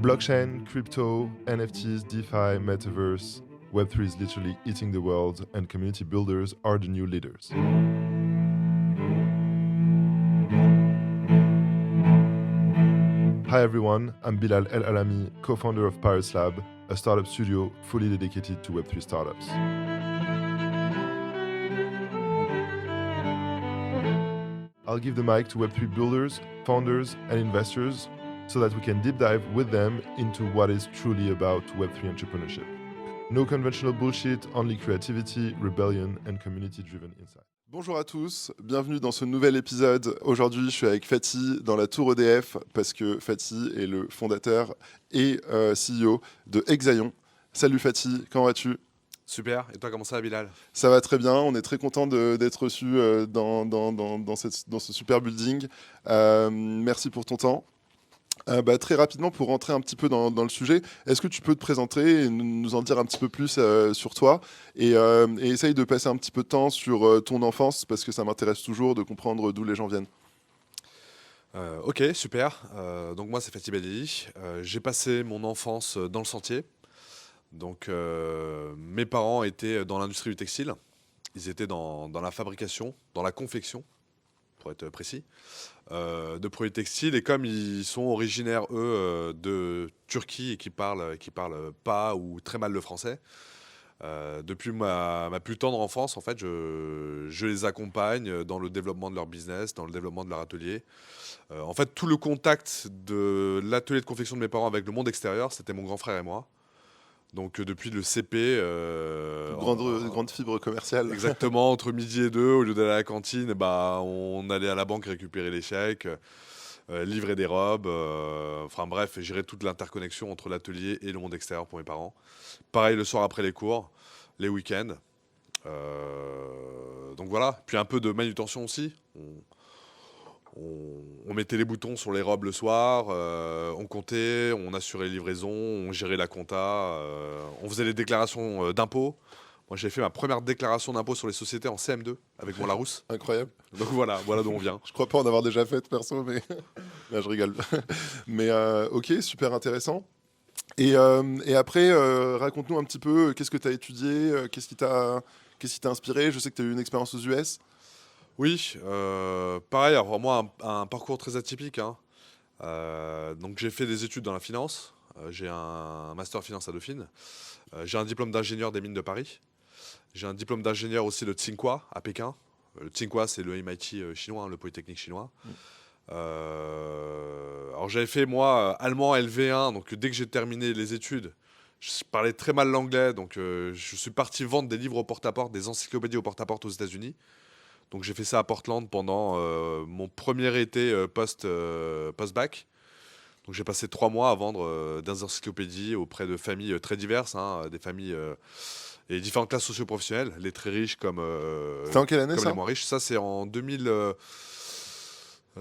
Blockchain, crypto, NFTs, DeFi, metaverse, Web3 is literally eating the world, and community builders are the new leaders. Hi everyone, I'm Bilal El Alami, co-founder of Pirates Lab, a startup studio fully dedicated to Web3 startups. I'll give the mic to Web3 builders, founders, and investors so that we can deep dive with them into what is truly about Web3 entrepreneurship. No conventional bullshit, only creativity, rebellion, and community-driven insight. Bonjour à tous, bienvenue dans ce nouvel épisode. Aujourd'hui, je suis avec Fatih dans la tour EDF parce que Fatih est le fondateur et CEO de Exaion. Salut Fatih, comment vas-tu ? Super, et toi comment ça va Bilal ? Ça va très bien, on est très content d'être reçu dans ce super building. Merci pour ton temps. Très rapidement, pour rentrer un petit peu dans le sujet, est-ce que tu peux te présenter et nous en dire un petit peu plus sur toi et essaye de passer un petit peu de temps sur ton enfance parce que ça m'intéresse toujours de comprendre d'où les gens viennent. Ok, super. Donc moi c'est Fatih Belli. J'ai passé mon enfance dans le Sentier. Donc mes parents étaient dans l'industrie du textile. Ils étaient dans la fabrication, dans la confection, pour être précis, de produits textiles. Et comme ils sont originaires, eux, de Turquie et qui parlent pas ou très mal le français, depuis ma plus tendre enfance, en fait, je les accompagne dans le développement de leur business, dans le développement de leur atelier. En fait, tout le contact de l'atelier de confection de mes parents avec le monde extérieur, c'était mon grand frère et moi. Donc depuis le CP... grande fibre commerciale. Exactement, entre midi et 2, au lieu d'aller à la cantine, on allait à la banque récupérer les chèques, livrer des robes, enfin bref, gérer toute l'interconnexion entre l'atelier et le monde extérieur pour mes parents. Pareil le soir après les cours, les week-ends. Donc voilà, puis un peu de manutention aussi. On mettait les boutons sur les robes le soir, on comptait, on assurait les livraisons, on gérait la compta, on faisait les déclarations d'impôts. Moi, j'ai fait ma première déclaration d'impôt sur les sociétés en CM2 avec mon Larousse. Incroyable. Donc voilà d'où on vient. Je crois pas en avoir déjà fait perso, mais là, je rigole. Mais ok, super intéressant. Et après, raconte-nous un petit peu qu'est-ce que tu as étudié, qu'est-ce qui t'a inspiré. Je sais que tu as eu une expérience aux US. Oui, pareil, alors moi, un parcours très atypique. Donc j'ai fait des études dans la finance. J'ai un master finance à Dauphine. J'ai un diplôme d'ingénieur des mines de Paris. J'ai un diplôme d'ingénieur aussi de Tsinghua à Pékin. Le Tsinghua, c'est le MIT chinois, le Polytechnique chinois. Alors j'avais fait, moi, allemand LV1. Donc dès que j'ai terminé les études, je parlais très mal l'anglais. Donc je suis parti vendre des livres au porte-à-porte, des encyclopédies au porte-à-porte aux États-Unis. Donc j'ai fait ça à Portland pendant mon premier été post-bac. Donc j'ai passé 3 mois à vendre des encyclopédies auprès de familles très diverses, des familles et différentes classes socio-professionnelles, les très riches comme, C'était en quelle année, comme ça ? les moins riches. Ça c'est en 2002.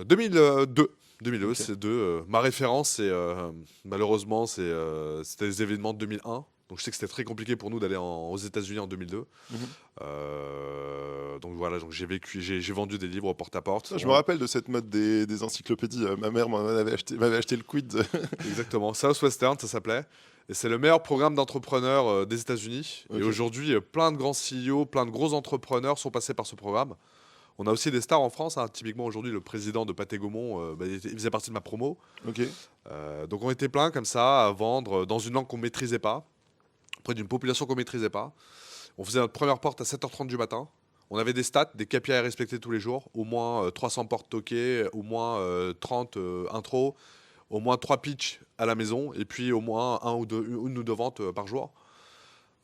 2002, Ok. c'est ma référence, c'est malheureusement c'était les événements de 2001. Donc je sais que c'était très compliqué pour nous d'aller aux États-Unis en 2002. Donc voilà, donc j'ai vendu des livres au porte-à-porte. Je me rappelle de cette mode des encyclopédies. Ma mère m'avait acheté le Quid. Exactement, Southwestern, ça s'appelait. Et c'est le meilleur programme d'entrepreneurs des États-Unis. Ok. Et aujourd'hui, plein de grands CEO, plein de gros entrepreneurs sont passés par ce programme. On a aussi des stars en France. Typiquement, aujourd'hui, le président de Pathé Gaumont, il faisait partie de ma promo. Ok. Donc on était plein comme ça à vendre dans une langue qu'on ne maîtrisait pas, auprès d'une population qu'on ne maîtrisait pas. On faisait notre première porte à 7h30 du matin. On avait des stats, des KPI à respecter tous les jours. Au moins 300 portes toquées, au moins 30 intros, au moins 3 pitchs à la maison, et puis au moins une ou deux ventes par jour.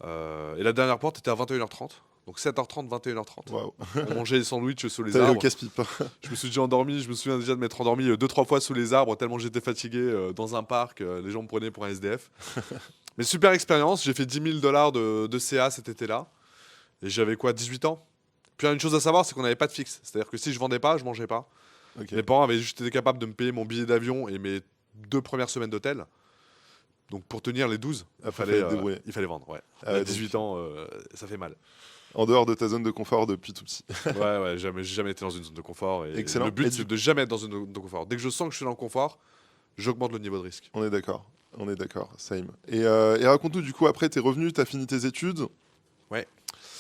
Et la dernière porte était à 21h30. Donc 7h30, 21h30. Waouh. On mangeait des sandwichs sous les T'avais le arbres. casse-pipe. Je me suis déjà endormi, je me souviens déjà de m'être endormi 2-3 fois sous les arbres, tellement j'étais fatigué dans un parc. Les gens me prenaient pour un SDF. Mais super expérience, j'ai fait $10 000 de CA cet été-là. Et j'avais 18 ans. Puis une chose à savoir, c'est qu'on n'avait pas de fixe. C'est-à-dire que si je vendais pas, je mangeais pas. Ok. Mes parents avaient juste été capables de me payer mon billet d'avion et mes 2 premières semaines d'hôtel. Donc pour tenir les 12, il fallait vendre. Ouais. À 18 ans, ça fait mal. En dehors de ta zone de confort depuis tout petit. Ouais, j'ai jamais été dans une zone de confort. Et Excellent. le but, c'est de jamais être dans une zone de confort. Dès que je sens que je suis dans le confort, j'augmente le niveau de risque. On est d'accord. On est d'accord, same. Et raconte-nous, du coup, après, t'es revenu, t'as fini tes études. Ouais.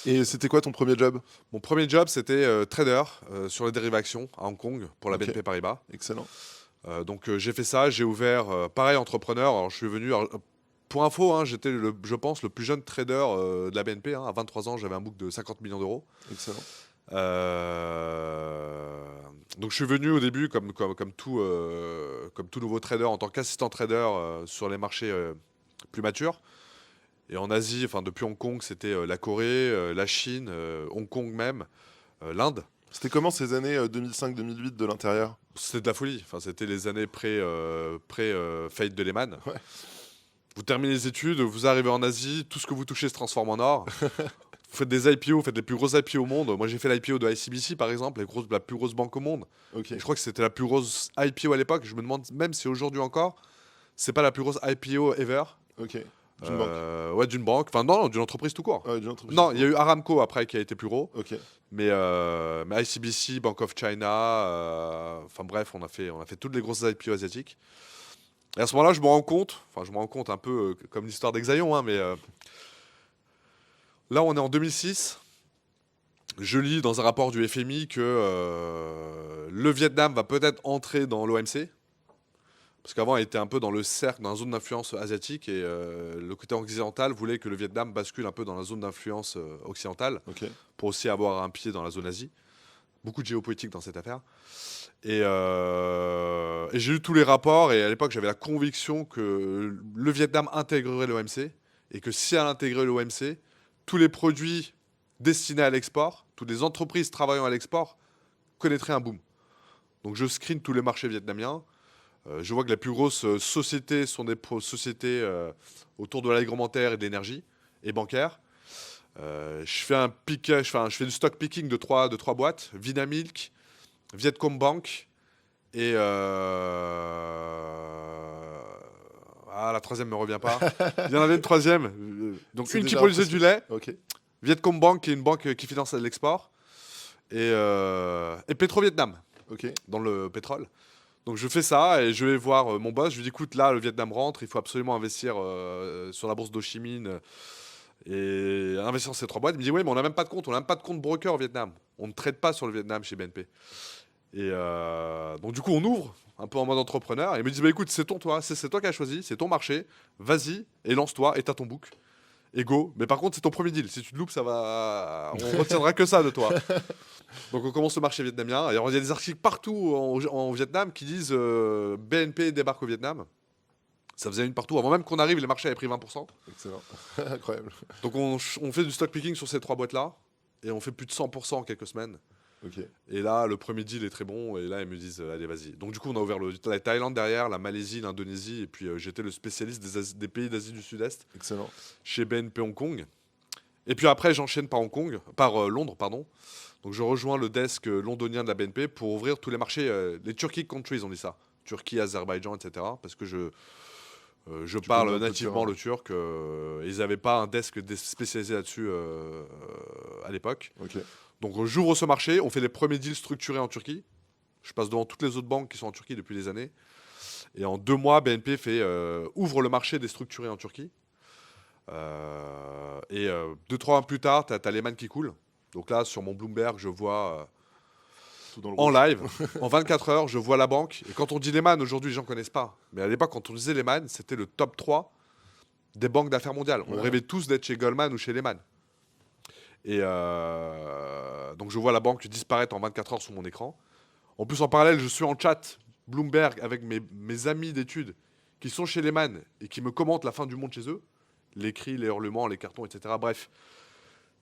Et c'était quoi ton premier job? Mon premier job, c'était trader sur les dérivés actions à Hong Kong pour la Ok. BNP Paribas. Excellent. Donc j'ai fait ça, j'ai ouvert, pareil, entrepreneur. Alors je suis venu, alors, pour info, hein, j'étais, je pense, le plus jeune trader de la BNP. Hein. À 23 ans, j'avais un book de 50 millions d'euros. Excellent. Euh, donc je suis venu au début comme tout nouveau trader en tant qu'assistant trader sur les marchés plus matures. Et en Asie, enfin depuis Hong Kong, c'était la Corée, la Chine, Hong Kong même, l'Inde. C'était comment ces années 2005-2008 de l'intérieur? C'était de la folie. Enfin, c'était les années faillite de Lehman. Ouais. Vous terminez les études, vous arrivez en Asie, tout ce que vous touchez se transforme en or. Vous faites des IPO, vous faites les plus grosses IPO au monde. Moi, j'ai fait l'IPO de ICBC, par exemple, la plus grosse banque au monde. Ok. Et je crois que c'était la plus grosse IPO à l'époque. Je me demande même si aujourd'hui encore, c'est pas la plus grosse IPO ever. Ok. D'une banque. Ouais, d'une banque. Enfin, non, d'une entreprise tout court. Ouais, d'une entreprise. Non, il y a eu Aramco après qui a été plus gros. Ok. Mais ICBC, Bank of China, enfin bref, on a fait toutes les grosses IPO asiatiques. Et à ce moment-là, je me rends compte un peu comme l'histoire d'Exaion, hein, mais là, on est en 2006. Je lis dans un rapport du FMI que le Vietnam va peut-être entrer dans l'OMC. Parce qu'avant, il était un peu dans le cercle, dans la zone d'influence asiatique, et le côté occidental voulait que le Vietnam bascule un peu dans la zone d'influence occidentale, Ok. pour aussi avoir un pied dans la zone Asie. Beaucoup de géopolitique dans cette affaire. Et j'ai lu tous les rapports, et à l'époque, j'avais la conviction que le Vietnam intégrerait l'OMC, et que si elle intégrait l'OMC, tous les produits destinés à l'export, toutes les entreprises travaillant à l'export, connaîtraient un boom. Donc je screen tous les marchés vietnamiens. Je vois que les plus grosses sociétés sont des sociétés autour de l'agroalimentaire et de l'énergie et bancaire. Je fais du stock picking de trois boîtes, Vinamilk, Vietcombank et la troisième me revient pas. Il y en avait une troisième, donc C'est une qui déjà produisait du lait, Ok. Vietcombank qui est une banque qui finance l'export et Petro-Vietnam Ok. dans le pétrole. Donc je fais ça et je vais voir mon boss. Je lui dis écoute, là le Vietnam rentre, il faut absolument investir sur la bourse d'Ho Chi Minh et investir dans ces trois boîtes. Il me dit oui, mais on n'a même pas de compte, on n'a même pas de compte broker au Vietnam. On ne trade pas sur le Vietnam chez BNP. Et donc du coup on ouvre un peu en mode entrepreneur. Et il me dit bah écoute, c'est toi qui as choisi, c'est ton marché, vas-y et lance-toi et t'as ton book. Et go. Mais par contre c'est ton premier deal. Si tu te loupes, on retiendra que ça de toi. Donc on commence le marché vietnamien. Alors il y a des articles partout en Vietnam qui disent BNP débarque au Vietnam. Ça faisait une partout. Avant même qu'on arrive, les marchés avaient pris 20%. Excellent. Incroyable. Donc on fait du stock picking sur ces trois boîtes-là. Et on fait plus de 100% en quelques semaines. Ok. Et là, le premier deal est très bon. Et là, ils me disent allez, vas-y. Donc du coup, on a ouvert la Thaïlande derrière, la Malaisie, l'Indonésie. Et puis j'étais le spécialiste des pays d'Asie du Sud-Est Excellent. chez BNP Hong Kong. Et puis après, j'enchaîne par Londres, pardon. Donc je rejoins le desk londonien de la BNP pour ouvrir tous les marchés, les Turkey countries, on dit ça. Turquie, Azerbaïdjan, etc. Parce que je Tu parle connais un peu le nativement terrain. le turc. Ils n'avaient pas un desk spécialisé là-dessus à l'époque. Ok. Donc j'ouvre ce marché, on fait les premiers deals structurés en Turquie. Je passe devant toutes les autres banques qui sont en Turquie depuis des années. Et en 2 mois, BNP ouvre le marché des structurés en Turquie. Et 2-3 ans plus tard, tu as Lehman qui coule. Donc là, sur mon Bloomberg, je vois Tout dans le en rouge. live, en 24 heures, je vois la banque. Et quand on dit Lehman, aujourd'hui, les gens ne connaissent pas. Mais à l'époque, quand on disait Lehman, c'était le top 3 des banques d'affaires mondiales. On Ouais. rêvait tous d'être chez Goldman ou chez Lehman. Et donc je vois la banque disparaître en 24 heures sur mon écran. En plus, en parallèle, je suis en chat Bloomberg avec mes amis d'études qui sont chez Lehman et qui me commentent la fin du monde chez eux. Les cris, les hurlements, les cartons, etc. Bref.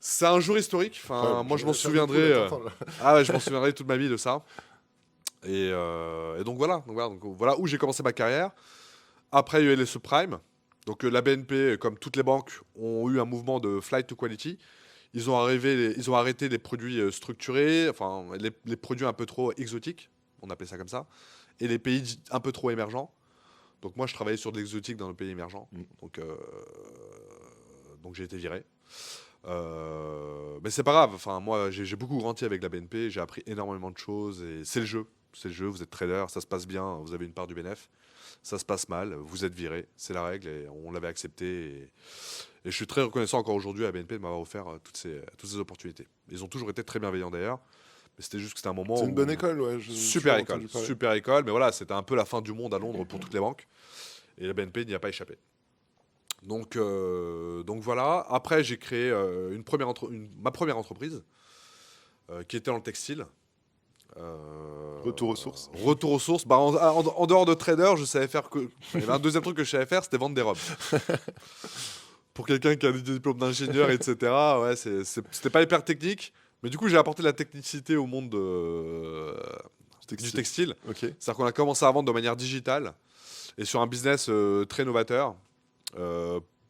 C'est un jour historique. Enfin, Incroyable. moi, je m'en J'ai souviendrai. beaucoup d'entendre, là. Ah ouais, je m'en souviendrai toute ma vie de ça. Et donc voilà. Donc voilà où j'ai commencé ma carrière. Après, il y a eu les subprimes. Donc la BNP, comme toutes les banques, ont eu un mouvement de flight to quality. Ils ont arrêté les produits structurés, enfin les produits un peu trop exotiques, on appelait ça comme ça, et les pays un peu trop émergents. Donc moi, je travaillais sur de l'exotique dans les pays émergents. Mm. Donc j'ai été viré. Mais c'est pas grave. Enfin, moi, j'ai beaucoup grandi avec la BNP. J'ai appris énormément de choses et c'est le jeu. C'est le jeu, vous êtes trader, ça se passe bien, vous avez une part du bénéf. Ça se passe mal, vous êtes viré, c'est la règle et on l'avait accepté. Et je suis très reconnaissant encore aujourd'hui à BNP de m'avoir offert toutes ces opportunités. Ils ont toujours été très bienveillants d'ailleurs, mais c'était juste que c'était un moment C'est où... une bonne école, ouais. Super école, mais voilà, c'était un peu la fin du monde à Londres pour toutes les banques. Et la BNP n'y a pas échappé. Donc voilà. Après, j'ai créé ma première entreprise qui était dans le textile. Retour aux sources. Retour aux sources. Bah, en dehors de trader, je savais faire que. Il y avait un deuxième truc que je savais faire, c'était vendre des robes. Pour quelqu'un qui a des diplômes d'ingénieur, etc. Ouais, c'était pas hyper technique. Mais du coup, j'ai apporté de la technicité au monde du textile. Ok. C'est-à-dire qu'on a commencé à vendre de manière digitale et sur un business très novateur.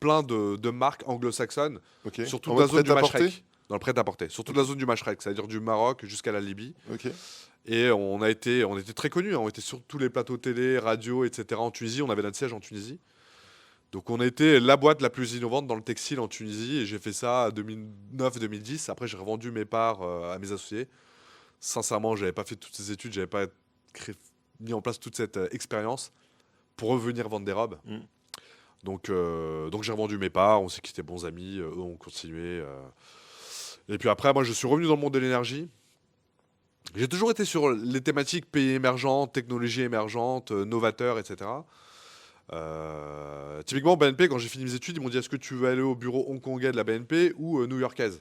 Plein de marques anglo-saxonnes Ok. sur toute En la mode zone du prêt-à-porter. Mashrek. Dans le prêt-à-porter. Sur toute la zone du Mashrek, c'est-à-dire du Maroc jusqu'à la Libye. Ok. Et on était très connus. On était sur tous les plateaux télé, radio, etc. en Tunisie. On avait notre siège en Tunisie. Donc on était la boîte la plus innovante dans le textile en Tunisie. Et j'ai fait ça 2009-2010. Après, j'ai revendu mes parts à mes associés. Sincèrement, j'avais pas fait toutes ces études. J'avais pas mis en place toute cette expérience pour revenir vendre des robes. Mm. Donc j'ai revendu mes parts. On s'est quittés bons amis. Eux ont continué. Et puis après, moi, je suis revenu dans le monde de l'énergie. J'ai toujours été sur les thématiques pays émergents, technologies émergentes, novateurs, etc. Typiquement, BNP, quand j'ai fini mes études, ils m'ont dit est-ce que tu veux aller au bureau hongkongais de la BNP ou new-yorkaise?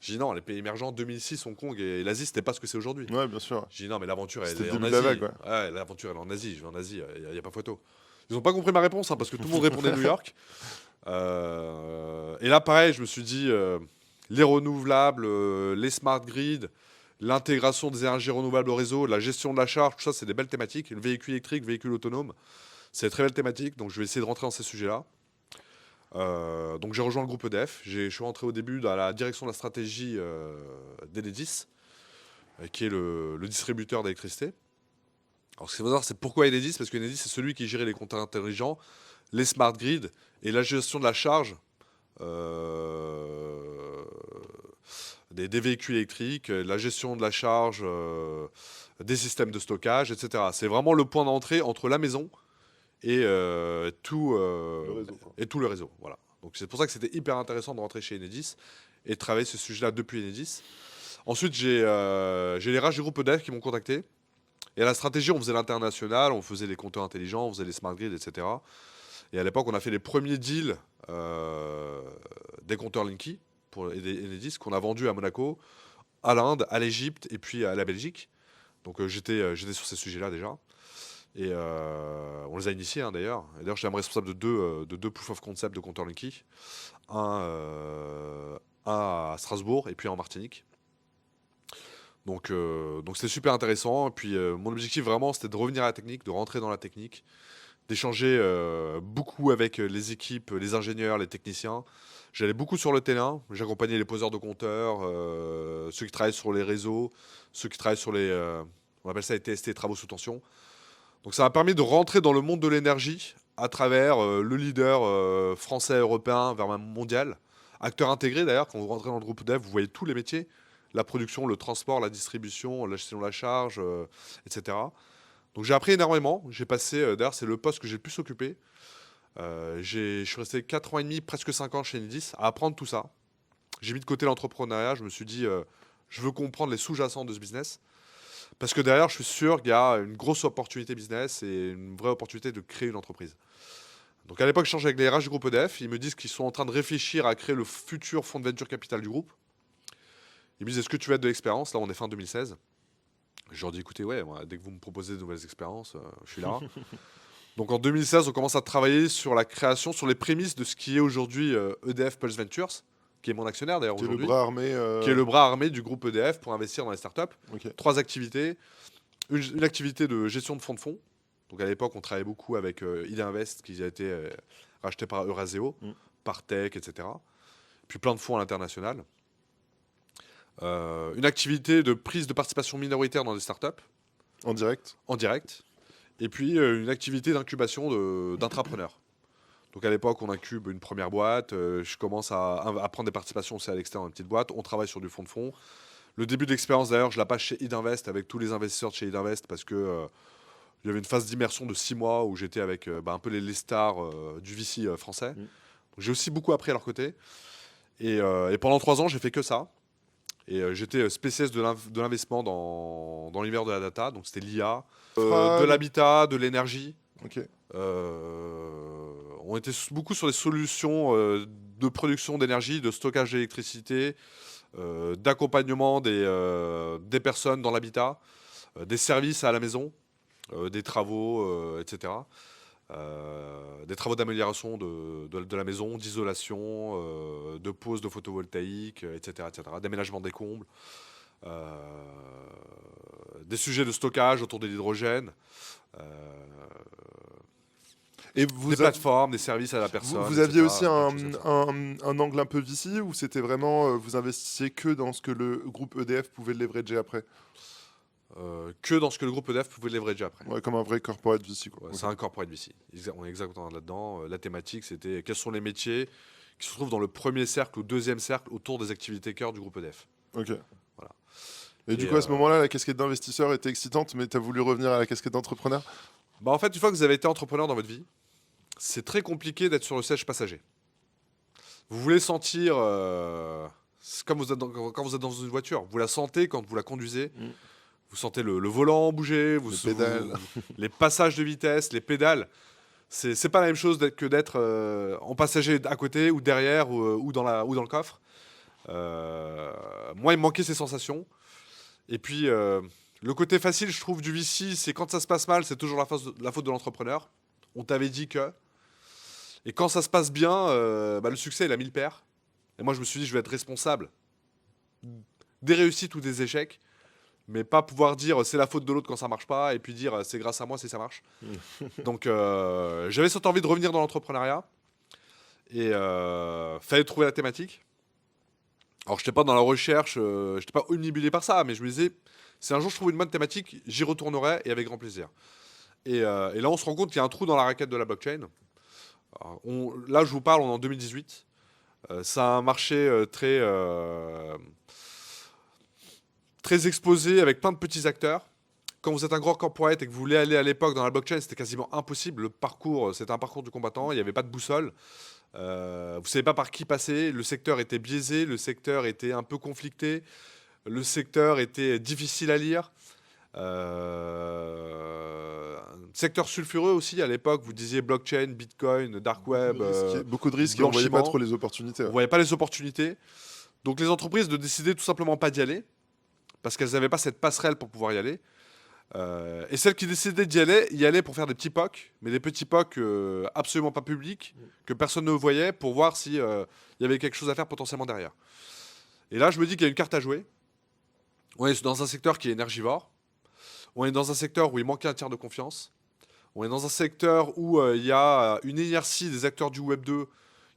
J'ai dit non, les pays émergents, 2006, Hong Kong et l'Asie, c'était pas ce que c'est aujourd'hui. Ouais, bien sûr. J'ai dit non, mais l'aventure, elle C'était est le en début de la Asie. vague, ouais. Ouais, l'aventure, elle est en Asie. Je vais en Asie, il n'y a pas photo. Ils n'ont pas compris ma réponse, hein, parce que tout le monde répondait New York. Et là, pareil, je me suis dit les renouvelables, les smart grids, l'intégration des énergies renouvelables au réseau, la gestion de la charge, tout ça, c'est des belles thématiques. Le véhicule électrique, véhicule autonome, c'est des très belles thématiques. Donc, je vais essayer de rentrer dans ces sujets-là. Donc, j'ai rejoint le groupe EDF. Je suis rentré au début dans la direction de la stratégie d'Enedis, qui est le distributeur d'électricité. Alors, ce qu'il faut savoir, c'est pourquoi Enedis? Parce que Enedis, c'est celui qui gérait les compteurs intelligents, les smart grids et la gestion de la charge des véhicules électriques, la gestion de la charge des systèmes de stockage, etc. C'est vraiment le point d'entrée entre la maison et tout Le réseau, quoi. et tout le réseau. Voilà. Donc c'est pour ça que c'était hyper intéressant de rentrer chez Enedis et de travailler ce sujet-là depuis Enedis. Ensuite, j'ai les RH du groupe EDF qui m'ont contacté. Et à la stratégie, on faisait l'international, on faisait les compteurs intelligents, on faisait les smart grids, etc. Et à l'époque, on a fait les premiers deals des compteurs Linky pour Enedis qu'on a vendus à Monaco, à l'Inde, à l'Égypte et puis à la Belgique. Donc j'étais sur ces sujets-là déjà. Et on les a initiés hein, d'ailleurs. Et d'ailleurs, j'étais responsable de deux proof of concept de compteurs Linky. Un à Strasbourg et puis un en Martinique. Donc c'était super intéressant. Et puis mon objectif vraiment, c'était de revenir à la technique, de rentrer dans la technique, d'échanger beaucoup avec les équipes, les ingénieurs, les techniciens. J'allais beaucoup sur le terrain. J'accompagnais les poseurs de compteurs, ceux qui travaillent sur les réseaux, ceux qui travaillent sur on appelle ça les TST, travaux sous tension. Donc ça m'a permis de rentrer dans le monde de l'énergie à travers le leader français, européen, vers un mondial. Acteur intégré d'ailleurs, quand vous rentrez dans le groupe Dev, vous voyez tous les métiers. La production, le transport, la distribution, la gestion de la charge, etc. Donc j'ai appris énormément. J'ai passé, d'ailleurs c'est le poste que j'ai le plus occupé. Je suis resté 4 ans et demi, presque 5 ans chez Enedis, à apprendre tout ça. J'ai mis de côté l'entrepreneuriat, je me suis dit, je veux comprendre les sous-jacents de ce business. Parce que derrière, je suis sûr qu'il y a une grosse opportunité business et une vraie opportunité de créer une entreprise. Donc à l'époque, je change avec les RH du groupe EDF. Ils me disent qu'ils sont en train de réfléchir à créer le futur fonds de venture capital du groupe. Ils me disent, est-ce que tu veux être de l'expérience? Là, on est fin 2016. Je leur dis, écoutez, ouais, moi, dès que vous me proposez de nouvelles expériences, je suis là. Donc en 2016, on commence à travailler sur la création, sur les prémices de ce qui est aujourd'hui EDF Pulse Ventures, qui est mon actionnaire d'ailleurs Qui est le aujourd'hui. bras armé. Qui est le bras armé du groupe EDF pour investir dans les startups. Ok. 3 activités. Une activité de gestion de fonds de fonds. Donc à l'époque, on travaillait beaucoup avec Ida Invest, qui a été racheté par Euraseo, Partech, etc. Puis plein de fonds à l'international. Une activité de prise de participation minoritaire dans des startups. En direct. En direct. Et puis une activité d'incubation d'intrapreneurs. Donc à l'époque, on incube une première boîte. Je commence à prendre des participations aussi à l'extérieur dans une petite boîte. On travaille sur du fonds de fonds. Le début de l'expérience, d'ailleurs, je la passe chez Idinvest avec tous les investisseurs de chez Idinvest parce que il y avait une phase d'immersion de 6 mois où j'étais avec un peu les stars du VC français. Donc, j'ai aussi beaucoup appris à leur côté. Et pendant 3 ans, j'ai fait que ça. Et j'étais spécialiste de l'investissement dans l'univers de la data. Donc, c'était l'IA, de l'habitat, de l'énergie. Ok. On était beaucoup sur des solutions de production d'énergie, de stockage d'électricité, d'accompagnement des personnes dans l'habitat, des services à la maison, des travaux, etc. Des travaux d'amélioration de la maison, d'isolation, de pose de photovoltaïque, etc., etc. D'aménagement des combles, des sujets de stockage autour de l'hydrogène. Et des plateformes, des services à la personne. Vous aviez aussi etc. un angle un peu VC ou c'était vraiment vous investissiez que dans ce que le groupe EDF pouvait leverager après? Que dans ce que le groupe EDF pouvait leverager après. Ouais, comme un vrai corporate VC. Quoi. Ouais, c'est un corporate VC. On est exactement là-dedans. La thématique, c'était quels sont les métiers qui se trouvent dans le premier cercle ou deuxième cercle autour des activités cœur du groupe EDF. Ok. Voilà. Et du coup, à ce moment-là, la casquette d'investisseur était excitante, mais tu as voulu revenir à la casquette d'entrepreneur? Bah, en fait, une fois que vous avez été entrepreneur dans votre vie, c'est très compliqué d'être sur le siège passager. Vous voulez sentir, c'est comme quand vous êtes dans une voiture, vous la sentez quand vous la conduisez. Vous sentez le volant bouger, les passages de vitesse, les pédales. C'est pas la même chose que d'être en passager à côté ou derrière ou dans le coffre. Moi, il me manquait ces sensations. Et puis, le côté facile, je trouve, du VC, c'est quand ça se passe mal, c'est toujours la faute de l'entrepreneur. On t'avait dit que... Et quand ça se passe bien, le succès, il a 1000 paires. Et moi, je me suis dit, je vais être responsable des réussites ou des échecs, mais pas pouvoir dire c'est la faute de l'autre quand ça marche pas, et puis dire c'est grâce à moi si ça marche. Donc, j'avais cette envie de revenir dans l'entrepreneuriat, et fallait trouver la thématique. Alors, je n'étais pas dans la recherche, je n'étais pas omnibulé par ça, mais je me disais, si un jour je trouve une bonne thématique, j'y retournerai, et avec grand plaisir. Et là, on se rend compte qu'il y a un trou dans la raquette de la blockchain. Alors, là, je vous parle, on est en 2018. C'est un marché très exposé avec plein de petits acteurs. Quand vous êtes un grand corporate et que vous voulez aller à l'époque dans la blockchain, c'était quasiment impossible. Le parcours, c'était un parcours du combattant. Il n'y avait pas de boussole. Vous ne savez pas par qui passer. Le secteur était biaisé. Le secteur était un peu conflicté. Le secteur était difficile à lire. Secteur sulfureux aussi à l'époque, vous disiez blockchain, bitcoin, dark web. Beaucoup de risques et on ne voyait pas trop les opportunités. On ne voyait pas les opportunités. Donc les entreprises ne décidaient tout simplement pas d'y aller parce qu'elles n'avaient pas cette passerelle pour pouvoir y aller. Et celles qui décidaient d'y aller, y allaient pour faire des petits POC, mais des petits POC absolument pas publics, que personne ne voyait pour voir s'il y avait quelque chose à faire potentiellement derrière. Et là, je me dis qu'il y a une carte à jouer. On est dans un secteur qui est énergivore. On est dans un secteur où il manquait un tiers de confiance. On est dans un secteur où il y a une inertie des acteurs du Web 2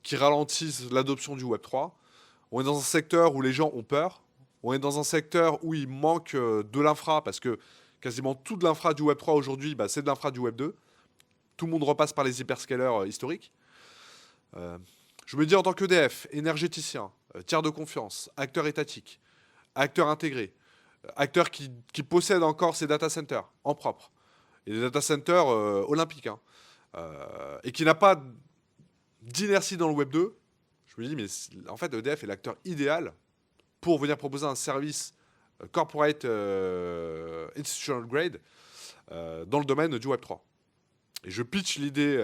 qui ralentissent l'adoption du Web 3. On est dans un secteur où les gens ont peur. On est dans un secteur où il manque de l'infra parce que quasiment toute l'infra du Web 3 aujourd'hui, c'est de l'infra du Web 2. Tout le monde repasse par les hyperscalers historiques. Je me dis en tant qu'EDF, énergéticien, tiers de confiance, acteur étatique, acteur intégré, acteur qui possède encore ses data centers en propre, et des data centers olympiques, et qui n'a pas d'inertie dans le Web 2, je me dis, mais en fait, EDF est l'acteur idéal pour venir proposer un service corporate institutional grade dans le domaine du Web 3. Et je pitch l'idée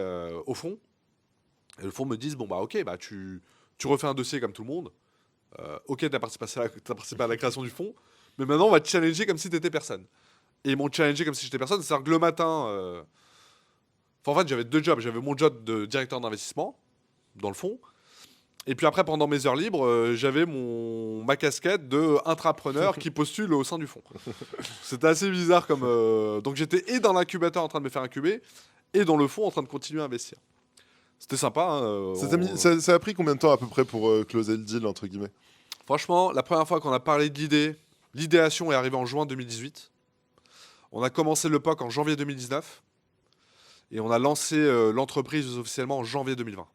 au fond, et le fond me dit, bon, ok, tu refais un dossier comme tout le monde, ok, t'as participé à la création du fonds, mais maintenant, on va te challenger comme si t'étais personne. Et ils m'ont challengé comme si j'étais personne. C'est-à-dire que le matin... en fait, j'avais 2 jobs. J'avais mon job de directeur d'investissement, dans le fond. Et puis après, pendant mes heures libres, j'avais ma casquette d'intrapreneur qui postule au sein du fonds. C'était assez bizarre comme... Donc j'étais et dans l'incubateur en train de me faire incuber, et dans le fonds en train de continuer à investir. C'était sympa. Ça a pris combien de temps à peu près pour closer le deal, entre guillemets? Franchement, la première fois qu'on a parlé de l'idée, l'idéation est arrivée en juin 2018. On a commencé le POC en janvier 2019. Et on a lancé l'entreprise officiellement en janvier 2020.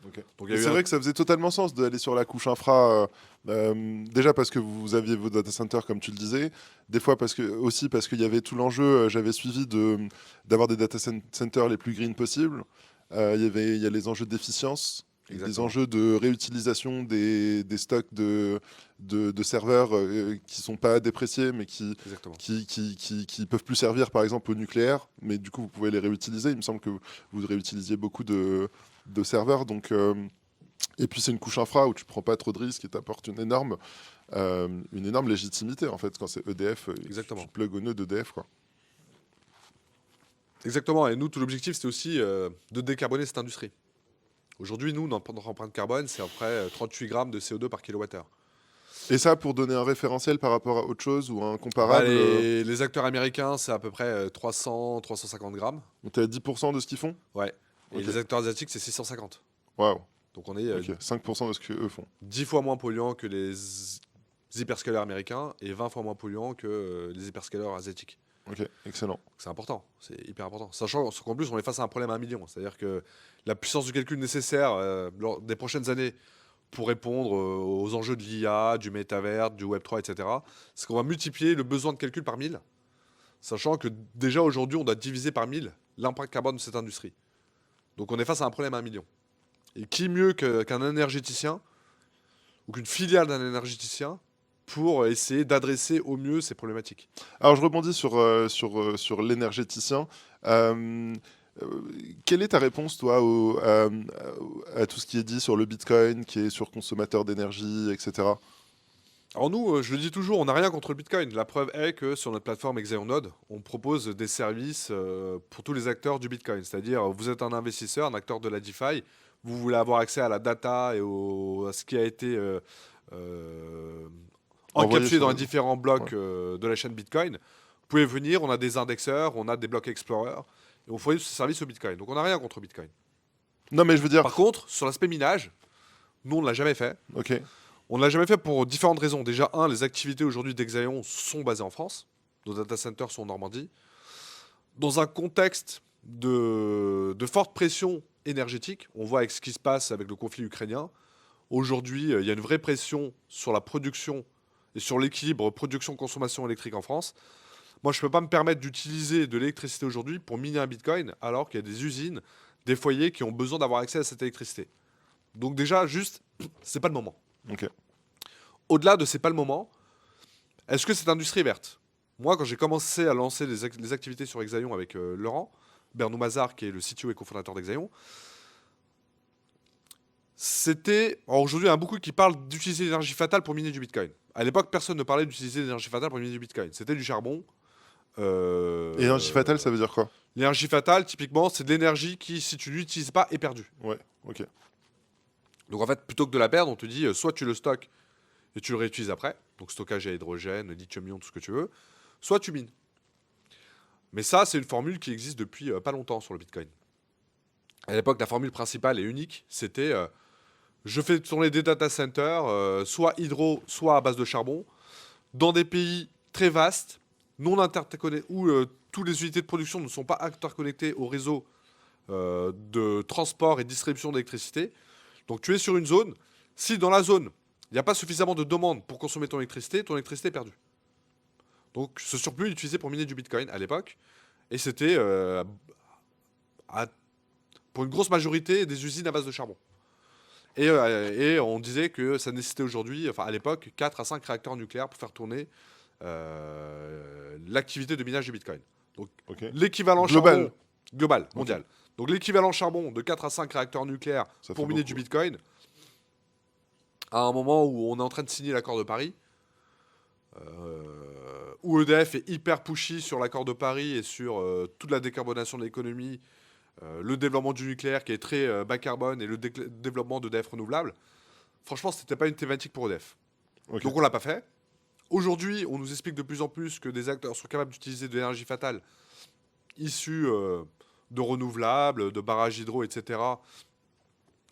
Ok. Donc, il Et y a eu c'est un- vrai que ça faisait totalement sens d'aller sur la couche infra, déjà parce que vous aviez vos data centers, comme tu le disais, des fois aussi parce qu'il y avait tout l'enjeu, j'avais suivi d'avoir des data centers les plus green possibles. Il y a les enjeux d'efficience, des Exactement. enjeux de réutilisation des stocks de serveurs qui sont pas dépréciés, mais Exactement. qui peuvent plus servir, par exemple, au nucléaire, mais du coup, vous pouvez les réutiliser. Il me semble que vous réutilisiez beaucoup de serveurs. Donc, et puis, c'est une couche infra où tu prends pas trop de risques et t'apportes une énorme légitimité, en fait, quand c'est EDF, tu Exactement. te plugs au nœud d'EDF, quoi. Exactement. Et nous, tout l'objectif, c'était aussi de décarboner cette industrie. Aujourd'hui, nous, notre empreinte carbone, c'est à peu près 38 grammes de CO2 par kilowattheure. Et ça, pour donner un référentiel par rapport à autre chose ou à un Bah, comparable, les acteurs américains, c'est à peu près 300, 350 grammes. t'es à 10% de ce qu'ils font? Ouais. Et Ok. les acteurs asiatiques, c'est 650. Waouh. Donc on est Ok. 5% de ce qu'eux font. 10 fois moins polluant que les hyperscalers américains et 20 fois moins polluant que les hyperscalers asiatiques. Ok. Excellent. C'est important, c'est hyper important. Sachant qu'en plus, on est face à un problème à 1 million. C'est-à-dire que la puissance de calcul nécessaire lors des prochaines années pour répondre aux enjeux de l'IA, du métavers, du Web3, etc., c'est qu'on va multiplier le besoin de calcul par 1000. Sachant que déjà aujourd'hui, on doit diviser par 1000 l'impact carbone de cette industrie. Donc on est face à un problème à 1 million. Et qui mieux qu'un énergéticien ou qu'une filiale d'un énergéticien pour essayer d'adresser au mieux ces problématiques. Alors, je rebondis sur l'énergéticien. Euh, euh, Quelle est ta réponse, toi, à tout ce qui est dit sur le Bitcoin, qui est surconsommateur d'énergie, etc. Alors nous, je le dis toujours, on n'a rien contre le Bitcoin. La preuve est que sur notre plateforme Exaion Node, on propose des services pour tous les acteurs du Bitcoin. C'est-à-dire, vous êtes un investisseur, un acteur de la DeFi, vous voulez avoir accès à la data et à ce qui a été euh, Envoyé encapsulé sur dans les le... différents Ouais. blocs de la chaîne Bitcoin. Vous pouvez venir, on a des indexeurs, on a des blocs Explorer, et on fournit ce service au Bitcoin. Donc on n'a rien contre Bitcoin. Non, mais je veux dire... Par contre, sur l'aspect minage, nous on ne l'a jamais fait. Ok. On ne l'a jamais fait pour différentes raisons. Déjà, les activités aujourd'hui d'Exaion sont basées en France. Nos data centers sont en Normandie. Dans un contexte de forte pression énergétique, on voit avec ce qui se passe avec le conflit ukrainien. Aujourd'hui, il y a une vraie pression sur la production et sur l'équilibre production-consommation électrique en France. Moi, je ne peux pas me permettre d'utiliser de l'électricité aujourd'hui pour miner un Bitcoin, alors qu'il y a des usines, des foyers qui ont besoin d'avoir accès à cette électricité. Donc déjà, juste, c'est pas le moment. Ok. Au-delà de c'est pas le moment, est-ce que cette industrie est verte? Moi, quand j'ai commencé à lancer les activités sur Exaion avec Laurent, Bernou Mazar, qui est le CTO et cofondateur d'Exaion, c'était. Alors aujourd'hui, il y en a beaucoup qui parlent d'utiliser l'énergie fatale pour miner du Bitcoin. À l'époque, personne ne parlait d'utiliser l'énergie fatale pour miner du Bitcoin. C'était du charbon. Et énergie Euh, fatale, ça veut dire quoi? L'énergie fatale, typiquement, c'est de l'énergie qui, si tu l'utilises pas, est perdue. Ouais. Ok. Donc en fait, plutôt que de la perdre, on te dit soit tu le stockes et tu le réutilises après, donc stockage à hydrogène, lithium-ion, tout ce que tu veux, soit tu mines. Mais ça, c'est une formule qui existe depuis pas longtemps sur le Bitcoin. À l'époque, la formule principale et unique, c'était je fais tourner des data centers, soit hydro, soit à base de charbon, dans des pays très vastes, non interconnectés, où toutes les unités de production ne sont pas interconnectées au réseau de transport et distribution d'électricité. Donc tu es sur une zone, si dans la zone, il n'y a pas suffisamment de demande pour consommer ton électricité est perdue. Donc ce surplus est utilisé pour miner du Bitcoin à l'époque, et c'était pour une grosse majorité des usines à base de charbon. Et on disait que ça nécessitait aujourd'hui, enfin à l'époque, 4 à 5 réacteurs nucléaires pour faire tourner l'activité de minage du Bitcoin. Donc Ok. l'équivalent Global. charbon global, Ok. mondial. Donc l'équivalent charbon de 4 à 5 réacteurs nucléaires Ça pour fait miner beaucoup. du Bitcoin, à un moment où on est en train de signer l'accord de Paris, où EDF est hyper pushy sur l'accord de Paris et sur toute la décarbonation de l'économie, le développement du nucléaire qui est très bas carbone et le développement d'EDF renouvelable, franchement, c'était pas une thématique pour EDF. Ok. Donc on l'a pas fait. Aujourd'hui, on nous explique de plus en plus que des acteurs sont capables d'utiliser de l'énergie fatale issue de renouvelables, de barrages hydro, etc.,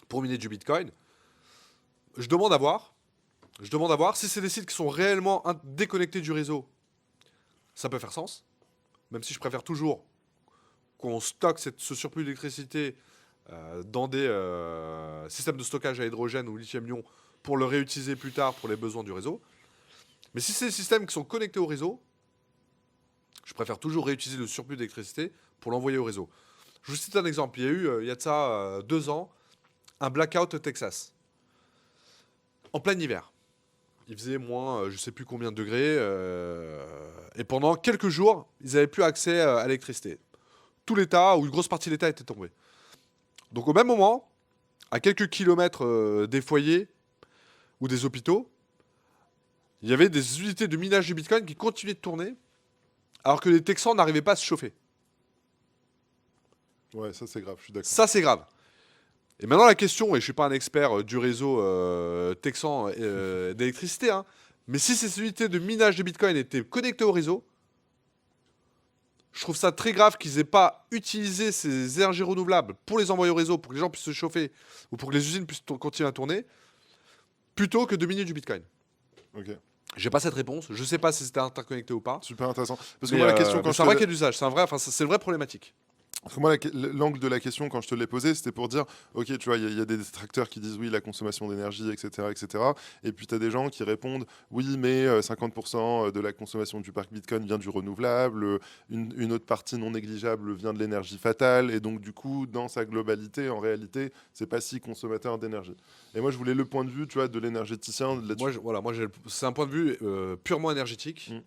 pour miner du Bitcoin. Je demande à voir. Je demande à voir si c'est des sites qui sont réellement déconnectés du réseau. Ça peut faire sens, même si je préfère toujours qu'on stocke ce surplus d'électricité dans des systèmes de stockage à hydrogène ou lithium-ion pour le réutiliser plus tard pour les besoins du réseau. Mais si c'est des systèmes qui sont connectés au réseau, je préfère toujours réutiliser le surplus d'électricité pour l'envoyer au réseau. Je vous cite un exemple. Il y a eu, il y a de ça 2 ans, un blackout au Texas, en plein hiver. Il faisait moins, je sais plus combien de degrés, et pendant quelques jours, ils n'avaient plus accès à l'électricité. Tout l'État, ou une grosse partie de l'État était tombé. Donc au même moment, à quelques kilomètres des foyers ou des hôpitaux, il y avait des unités de minage du Bitcoin qui continuaient de tourner, alors que les Texans n'arrivaient pas à se chauffer. Ouais, ça c'est grave, je suis d'accord. Ça, c'est grave. Et maintenant, la question, et je ne suis pas un expert du réseau texan d'électricité, hein, mais si ces unités de minage de Bitcoin étaient connectées au réseau, je trouve ça très grave qu'ils n'aient pas utilisé ces énergies renouvelables pour les envoyer au réseau, pour que les gens puissent se chauffer, ou pour que les usines puissent continuer à tourner, plutôt que de miner du Bitcoin. Ok, J'ai pas cette réponse. Je sais pas si c'était interconnecté ou pas. super intéressant. Parce que Mais, moi, la question, quand c'est un vrai cas d'usage. C'est un vrai, enfin, c'est une vraie problématique. Parce que moi, l'angle de la question, quand je te l'ai posé, c'était pour dire, ok, tu vois, il y a des détracteurs qui disent oui, la consommation d'énergie, etc., etc. Et puis, tu as des gens qui répondent, oui, mais 50% de la consommation du parc Bitcoin vient du renouvelable, une autre partie non négligeable vient de l'énergie fatale, et donc, du coup, dans sa globalité, en réalité, c'est pas si consommateur d'énergie. Et moi, je voulais le point de vue, tu vois, de l'énergéticien là-dessus. C'est un point de vue purement énergétique. Mm.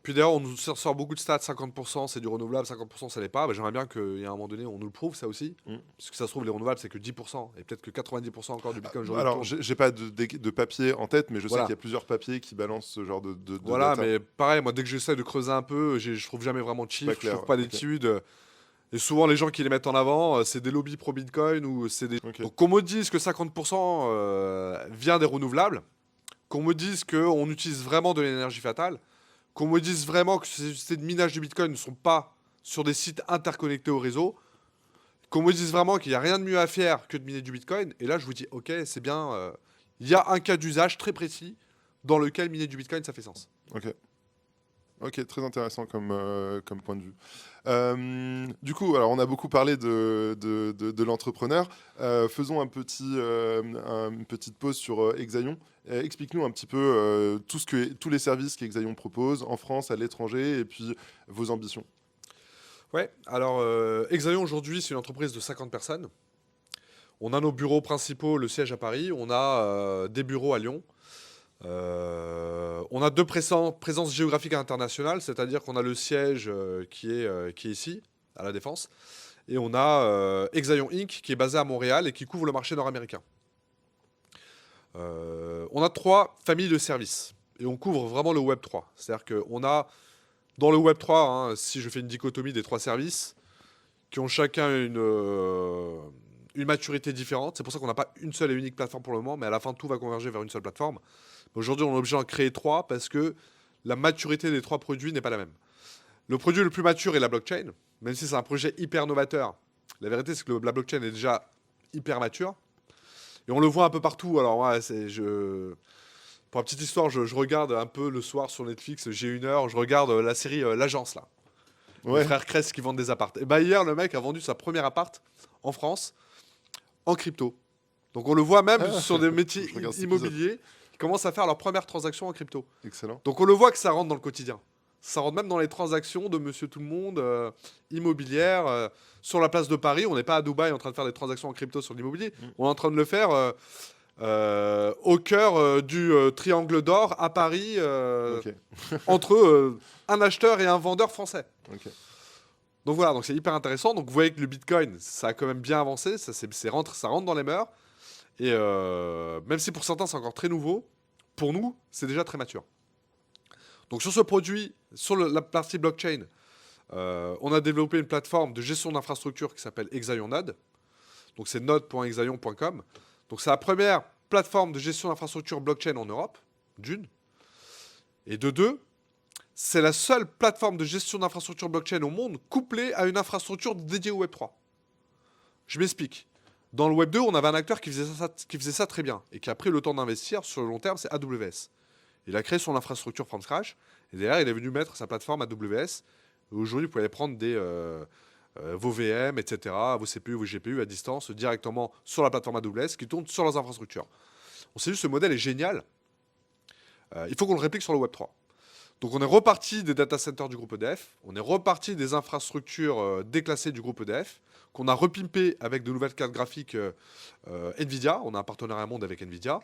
Puis d'ailleurs, on nous sort beaucoup de stats, 50% c'est du renouvelable, 50% ça l'est pas. Bah, j'aimerais bien qu'il y a un moment donné, on nous le prouve ça aussi. Parce que ça se trouve, les renouvelables, c'est que 10%. Et peut-être que 90% encore du Bitcoin aujourd'hui. Alors, j'ai pas de papier en tête, mais je sais Voilà. qu'il y a plusieurs papiers qui balancent ce genre de Voilà, data. mais pareil, moi, dès que j'essaie de creuser un peu, je trouve jamais vraiment de chiffres, clair, je trouve pas ok. d'études. Et souvent, les gens qui les mettent en avant, c'est des lobbies pro-Bitcoin ou c'est des. Ok. Donc, qu'on me dise que 50% vient des renouvelables, qu'on me dise qu'on utilise vraiment de l'énergie fatale, qu'on me dise vraiment que ces sociétés de minage du Bitcoin ne sont pas sur des sites interconnectés au réseau, qu'on me dise vraiment qu'il n'y a rien de mieux à faire que de miner du Bitcoin. Et là, je vous dis, ok, c'est bien. Il y a un cas d'usage très précis dans lequel miner du Bitcoin, ça fait sens. Ok. Ok, très intéressant comme point de vue. Du coup, alors on a beaucoup parlé de l'entrepreneur. Faisons une petite pause sur Exaion. Explique-nous un petit peu tous les services qu'Exaion propose en France, à l'étranger, et puis vos ambitions. Ouais, alors Exaion aujourd'hui, c'est une entreprise de 50 personnes. On a nos bureaux principaux, le siège à Paris, on a des bureaux à Lyon. On a deux présences géographiques internationales, c'est-à-dire qu'on a le siège qui est ici, à La Défense, et on a Exaion Inc., qui est basé à Montréal et qui couvre le marché nord-américain. On a 3 familles de services, et on couvre vraiment le Web 3. C'est-à-dire qu'on a, dans le Web 3, hein, si je fais une dichotomie des 3 services, qui ont chacun une maturité différente. C'est pour ça qu'on n'a pas une seule et unique plateforme pour le moment, mais à la fin, tout va converger vers une seule plateforme. Aujourd'hui, on est obligé d'en créer 3 parce que la maturité des 3 produits n'est pas la même. Le produit le plus mature est la blockchain, même si c'est un projet hyper novateur. La vérité, c'est que la blockchain est déjà hyper mature. Et on le voit un peu partout. Alors, ouais, pour la petite histoire, je regarde un peu le soir sur Netflix, j'ai 1 heure, je regarde la série L'Agence, là. Ouais. Les frères Kress qui vendent des apparts. Et bah hier, le mec a vendu sa première appart en France en crypto. Donc on le voit même sur des métiers immobiliers qui commencent à faire leurs premières transactions en crypto. Excellent. Donc on le voit que ça rentre dans le quotidien. Ça rentre même dans les transactions de Monsieur Tout le Monde immobilière sur la place de Paris. On n'est pas à Dubaï en train de faire des transactions en crypto sur l'immobilier. On est en train de le faire au cœur du Triangle d'Or à Paris, entre un acheteur et un vendeur français. Okay. Donc voilà, donc c'est hyper intéressant. Donc vous voyez que le Bitcoin, ça a quand même bien avancé, ça rentre dans les mœurs. Et même si pour certains c'est encore très nouveau, pour nous c'est déjà très mature. Donc sur ce produit, sur la partie blockchain, on a développé une plateforme de gestion d'infrastructure qui s'appelle Exaion Node. Donc c'est node.exaion.com. Donc c'est la première plateforme de gestion d'infrastructure blockchain en Europe, d'une. Et de 2, c'est la seule plateforme de gestion d'infrastructure blockchain au monde couplée à une infrastructure dédiée au Web3. Je m'explique. Dans le Web 2, on avait un acteur qui faisait ça très bien et qui a pris le temps d'investir sur le long terme, c'est AWS. Il a créé son infrastructure from scratch et derrière, il est venu mettre sa plateforme AWS. Aujourd'hui, vous pouvez aller prendre vos VM, etc., vos CPU, vos GPU à distance directement sur la plateforme AWS qui tourne sur leurs infrastructures. On sait juste ce modèle est génial. Il faut qu'on le réplique sur le Web3. Donc on est reparti des data centers du groupe EDF, on est reparti des infrastructures déclassées du groupe EDF, qu'on a repimpé avec de nouvelles cartes graphiques NVIDIA, on a un partenariat monde avec NVIDIA,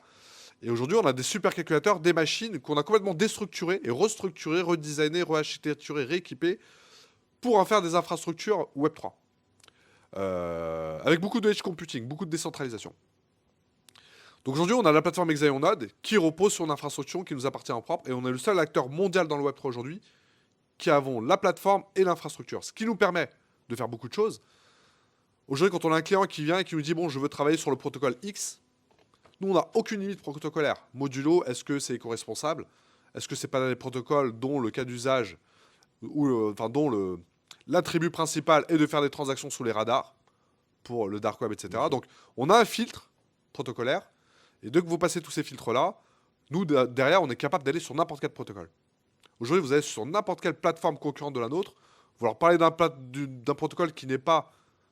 et aujourd'hui on a des supercalculateurs, des machines qu'on a complètement déstructurées et restructurées, redesignées, rearchitecturées, rééquipées pour en faire des infrastructures Web3. Avec beaucoup de edge computing, beaucoup de décentralisation. Donc aujourd'hui, on a la plateforme Exaion Node qui repose sur une infrastructure qui nous appartient en propre et on est le seul acteur mondial dans le Web3 aujourd'hui qui avons la plateforme et l'infrastructure. Ce qui nous permet de faire beaucoup de choses. Aujourd'hui, quand on a un client qui vient et qui nous dit « Bon, je veux travailler sur le protocole X », nous, on n'a aucune limite protocolaire. Modulo, est-ce que c'est éco-responsable? Est-ce que c'est pas des protocoles dont le cas d'usage, ou dont l'attribut principal est de faire des transactions sous les radars pour le dark web, etc. Donc, on a un filtre protocolaire. Et dès que vous passez tous ces filtres-là, nous, derrière, on est capable d'aller sur n'importe quel protocole. Aujourd'hui, vous allez sur n'importe quelle plateforme concurrente de la nôtre, vous leur parlez d'un protocole qui n'est pas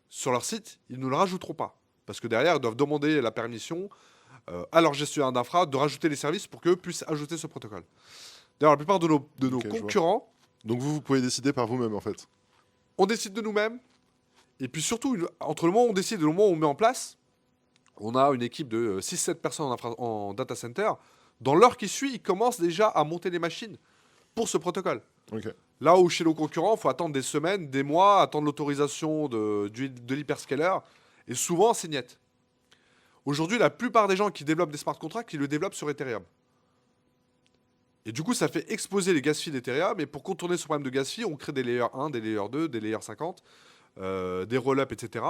sur leur site, ils ne le rajouteront pas. Parce que derrière, ils doivent demander la permission à leur gestionnaire d'infra de rajouter les services pour qu'eux puissent ajouter ce protocole. D'ailleurs, la plupart de nos concurrents... Donc vous pouvez décider par vous-même, en fait. On décide de nous-mêmes. Et puis surtout, entre le moment où on décide et le moment où on met en place, on a une équipe de 6-7 personnes en data center. Dans l'heure qui suit, ils commencent déjà à monter les machines pour ce protocole. Okay. Là où chez nos concurrents, il faut attendre des semaines, des mois, attendre l'autorisation de l'hyperscaler. Et souvent, c'est niet. Aujourd'hui, la plupart des gens qui développent des smart contracts, ils le développent sur Ethereum. Et du coup, ça fait exploser les gas fees d'Ethereum. Et pour contourner ce problème de gas fee, on crée des layers 1, des layers 2, des layers 50, des roll-up, etc.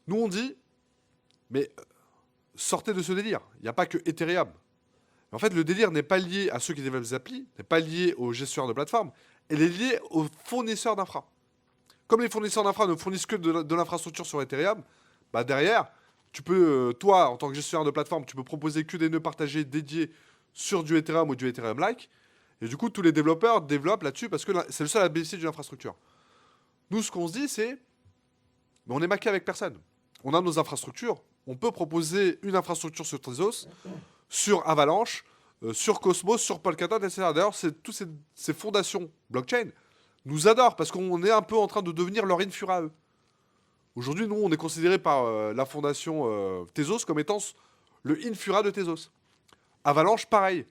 Nous, on dit... Mais sortez de ce délire. Il n'y a pas que Ethereum. En fait, le délire n'est pas lié à ceux qui développent des applis, n'est pas lié aux gestionnaires de plateforme, elle est liée aux fournisseurs d'infra. Comme les fournisseurs d'infra ne fournissent que de l'infrastructure sur Ethereum, bah derrière, tu peux, toi, en tant que gestionnaire de plateforme, tu peux proposer que des nœuds partagés dédiés sur du Ethereum ou du Ethereum-like. Et du coup, tous les développeurs développent là-dessus parce que c'est le seul à bénéficier d'une infrastructure. Nous, ce qu'on se dit, c'est... Mais on est maqué avec personne. On a nos infrastructures. On peut proposer une infrastructure sur Tezos, sur Avalanche, sur Cosmos, sur Polkadot, etc. D'ailleurs, toutes ces fondations blockchain nous adorent parce qu'on est un peu en train de devenir leur infura à eux. Aujourd'hui, nous, on est considéré par la fondation Tezos comme étant le infura de Tezos. Avalanche, pareil.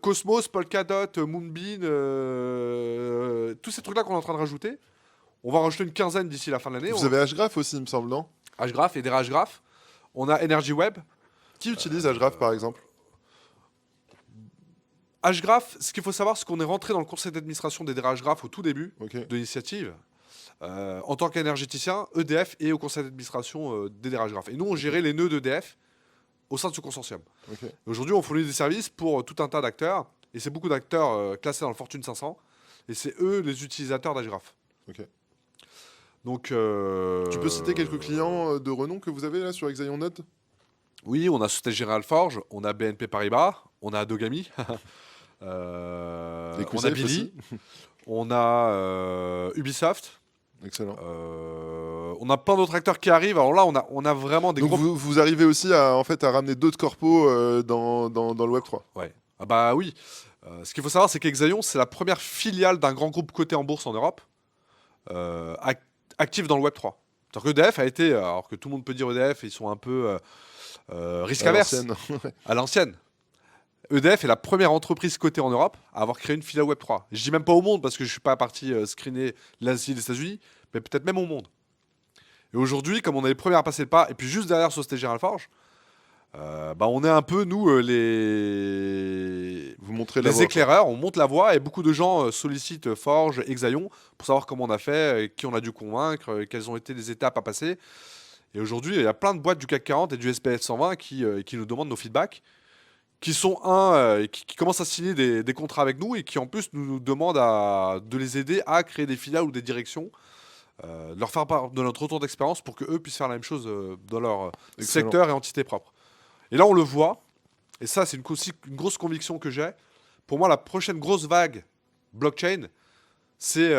Cosmos, Polkadot, Moonbeam, tous ces trucs-là qu'on est en train de rajouter. On va rajouter une quinzaine d'ici la fin de l'année. Vous avez Hgraph aussi, il me semble, non? Hgraph et des Hgraph. On a Energy Web. Qui utilise Hgraph, par exemple? Hgraph, ce qu'il faut savoir, c'est qu'on est rentré dans le conseil d'administration des Hgraph au tout début de l'initiative. En tant qu'énergéticien, EDF est au conseil d'administration des Hgraph. Et nous, on gérait les nœuds d'EDF au sein de ce consortium. Aujourd'hui, on fournit des services pour tout un tas d'acteurs. Et c'est beaucoup d'acteurs classés dans le Fortune 500. Et c'est eux les utilisateurs d'Hgraph. Donc, tu peux citer quelques clients de renom que vous avez là sur Exaion Node? Oui, on a Société Générale Forge, on a BNP Paribas, on a Adogami, on a Billy, on a Ubisoft. Excellent. On a plein d'autres acteurs qui arrivent. Alors là, on a vraiment des Donc gros... vous arrivez aussi à ramener d'autres corpos dans le Web3. Ouais. Ah bah oui. Ce qu'il faut savoir, c'est qu'Exaion, c'est la première filiale d'un grand groupe coté en bourse en Europe, actif dans le Web3. C'est-à-dire qu'EDF a été, alors que tout le monde peut dire EDF, ils sont un peu risque averse à l'ancienne. EDF est la première entreprise cotée en Europe à avoir créé une filiale Web3. Je dis même pas au monde parce que je suis pas parti screener l'Asie et les États-Unis, mais peut-être même au monde. Et aujourd'hui, comme on est les premiers à passer le pas, et puis juste derrière Société Générale Forge, on est un peu, nous, Vous montrez la les voie, éclaireurs, on monte la voie et beaucoup de gens sollicitent Forge, Exaion pour savoir comment on a fait, qui on a dû convaincre, quelles ont été les étapes à passer. Et aujourd'hui, il y a plein de boîtes du CAC 40 et du SPF 120 qui nous demandent nos feedbacks, qui sont qui commencent à signer des contrats avec nous et qui en plus nous demandent de les aider à créer des filiales ou des directions, de leur faire part de notre retour d'expérience pour qu'eux puissent faire la même chose dans leur secteur et entité propre. Et là, on le voit, et ça, c'est une grosse conviction que j'ai. Pour moi, la prochaine grosse vague blockchain, c'est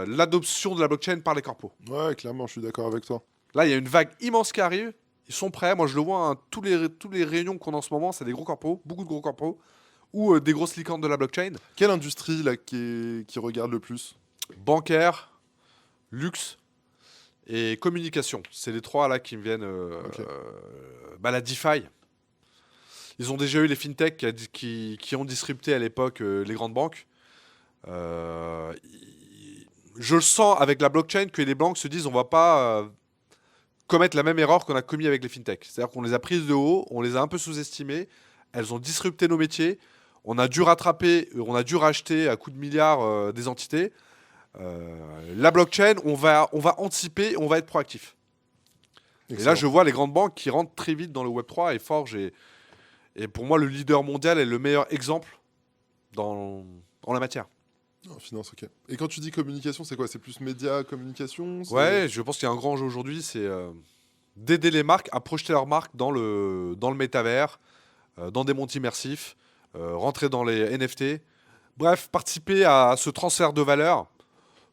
l'adoption de la blockchain par les corpos. Ouais, clairement, je suis d'accord avec toi. Là, il y a une vague immense qui arrive. Ils sont prêts. Moi, je le vois, hein, tous les réunions qu'on a en ce moment, c'est des gros corpos, beaucoup de gros corpos, ou des grosses licornes de la blockchain. Quelle industrie là qui regarde le plus? Bancaire, luxe et communication. C'est les trois là qui me viennent. Ok. La DeFi. Ils ont déjà eu les fintechs qui ont disrupté à l'époque les grandes banques. Je le sens avec la blockchain que les banques se disent on va pas commettre la même erreur qu'on a commis avec les fintechs. C'est-à-dire qu'on les a prises de haut, on les a un peu sous-estimées, elles ont disrupté nos métiers, on a dû rattraper, on a dû racheter à coups de milliards des entités. La blockchain, on va anticiper, on va être proactif. Et là, je vois les grandes banques qui rentrent très vite dans le Web3 et Forge et pour moi, le leader mondial est le meilleur exemple en la matière. En finance, ok. Et quand tu dis communication, c'est quoi? C'est plus média, communication? Ouais, je pense qu'il y a un grand enjeu aujourd'hui, c'est d'aider les marques à projeter leurs marques dans le métavers, dans des mondes immersifs, rentrer dans les NFT. Bref, participer à ce transfert de valeur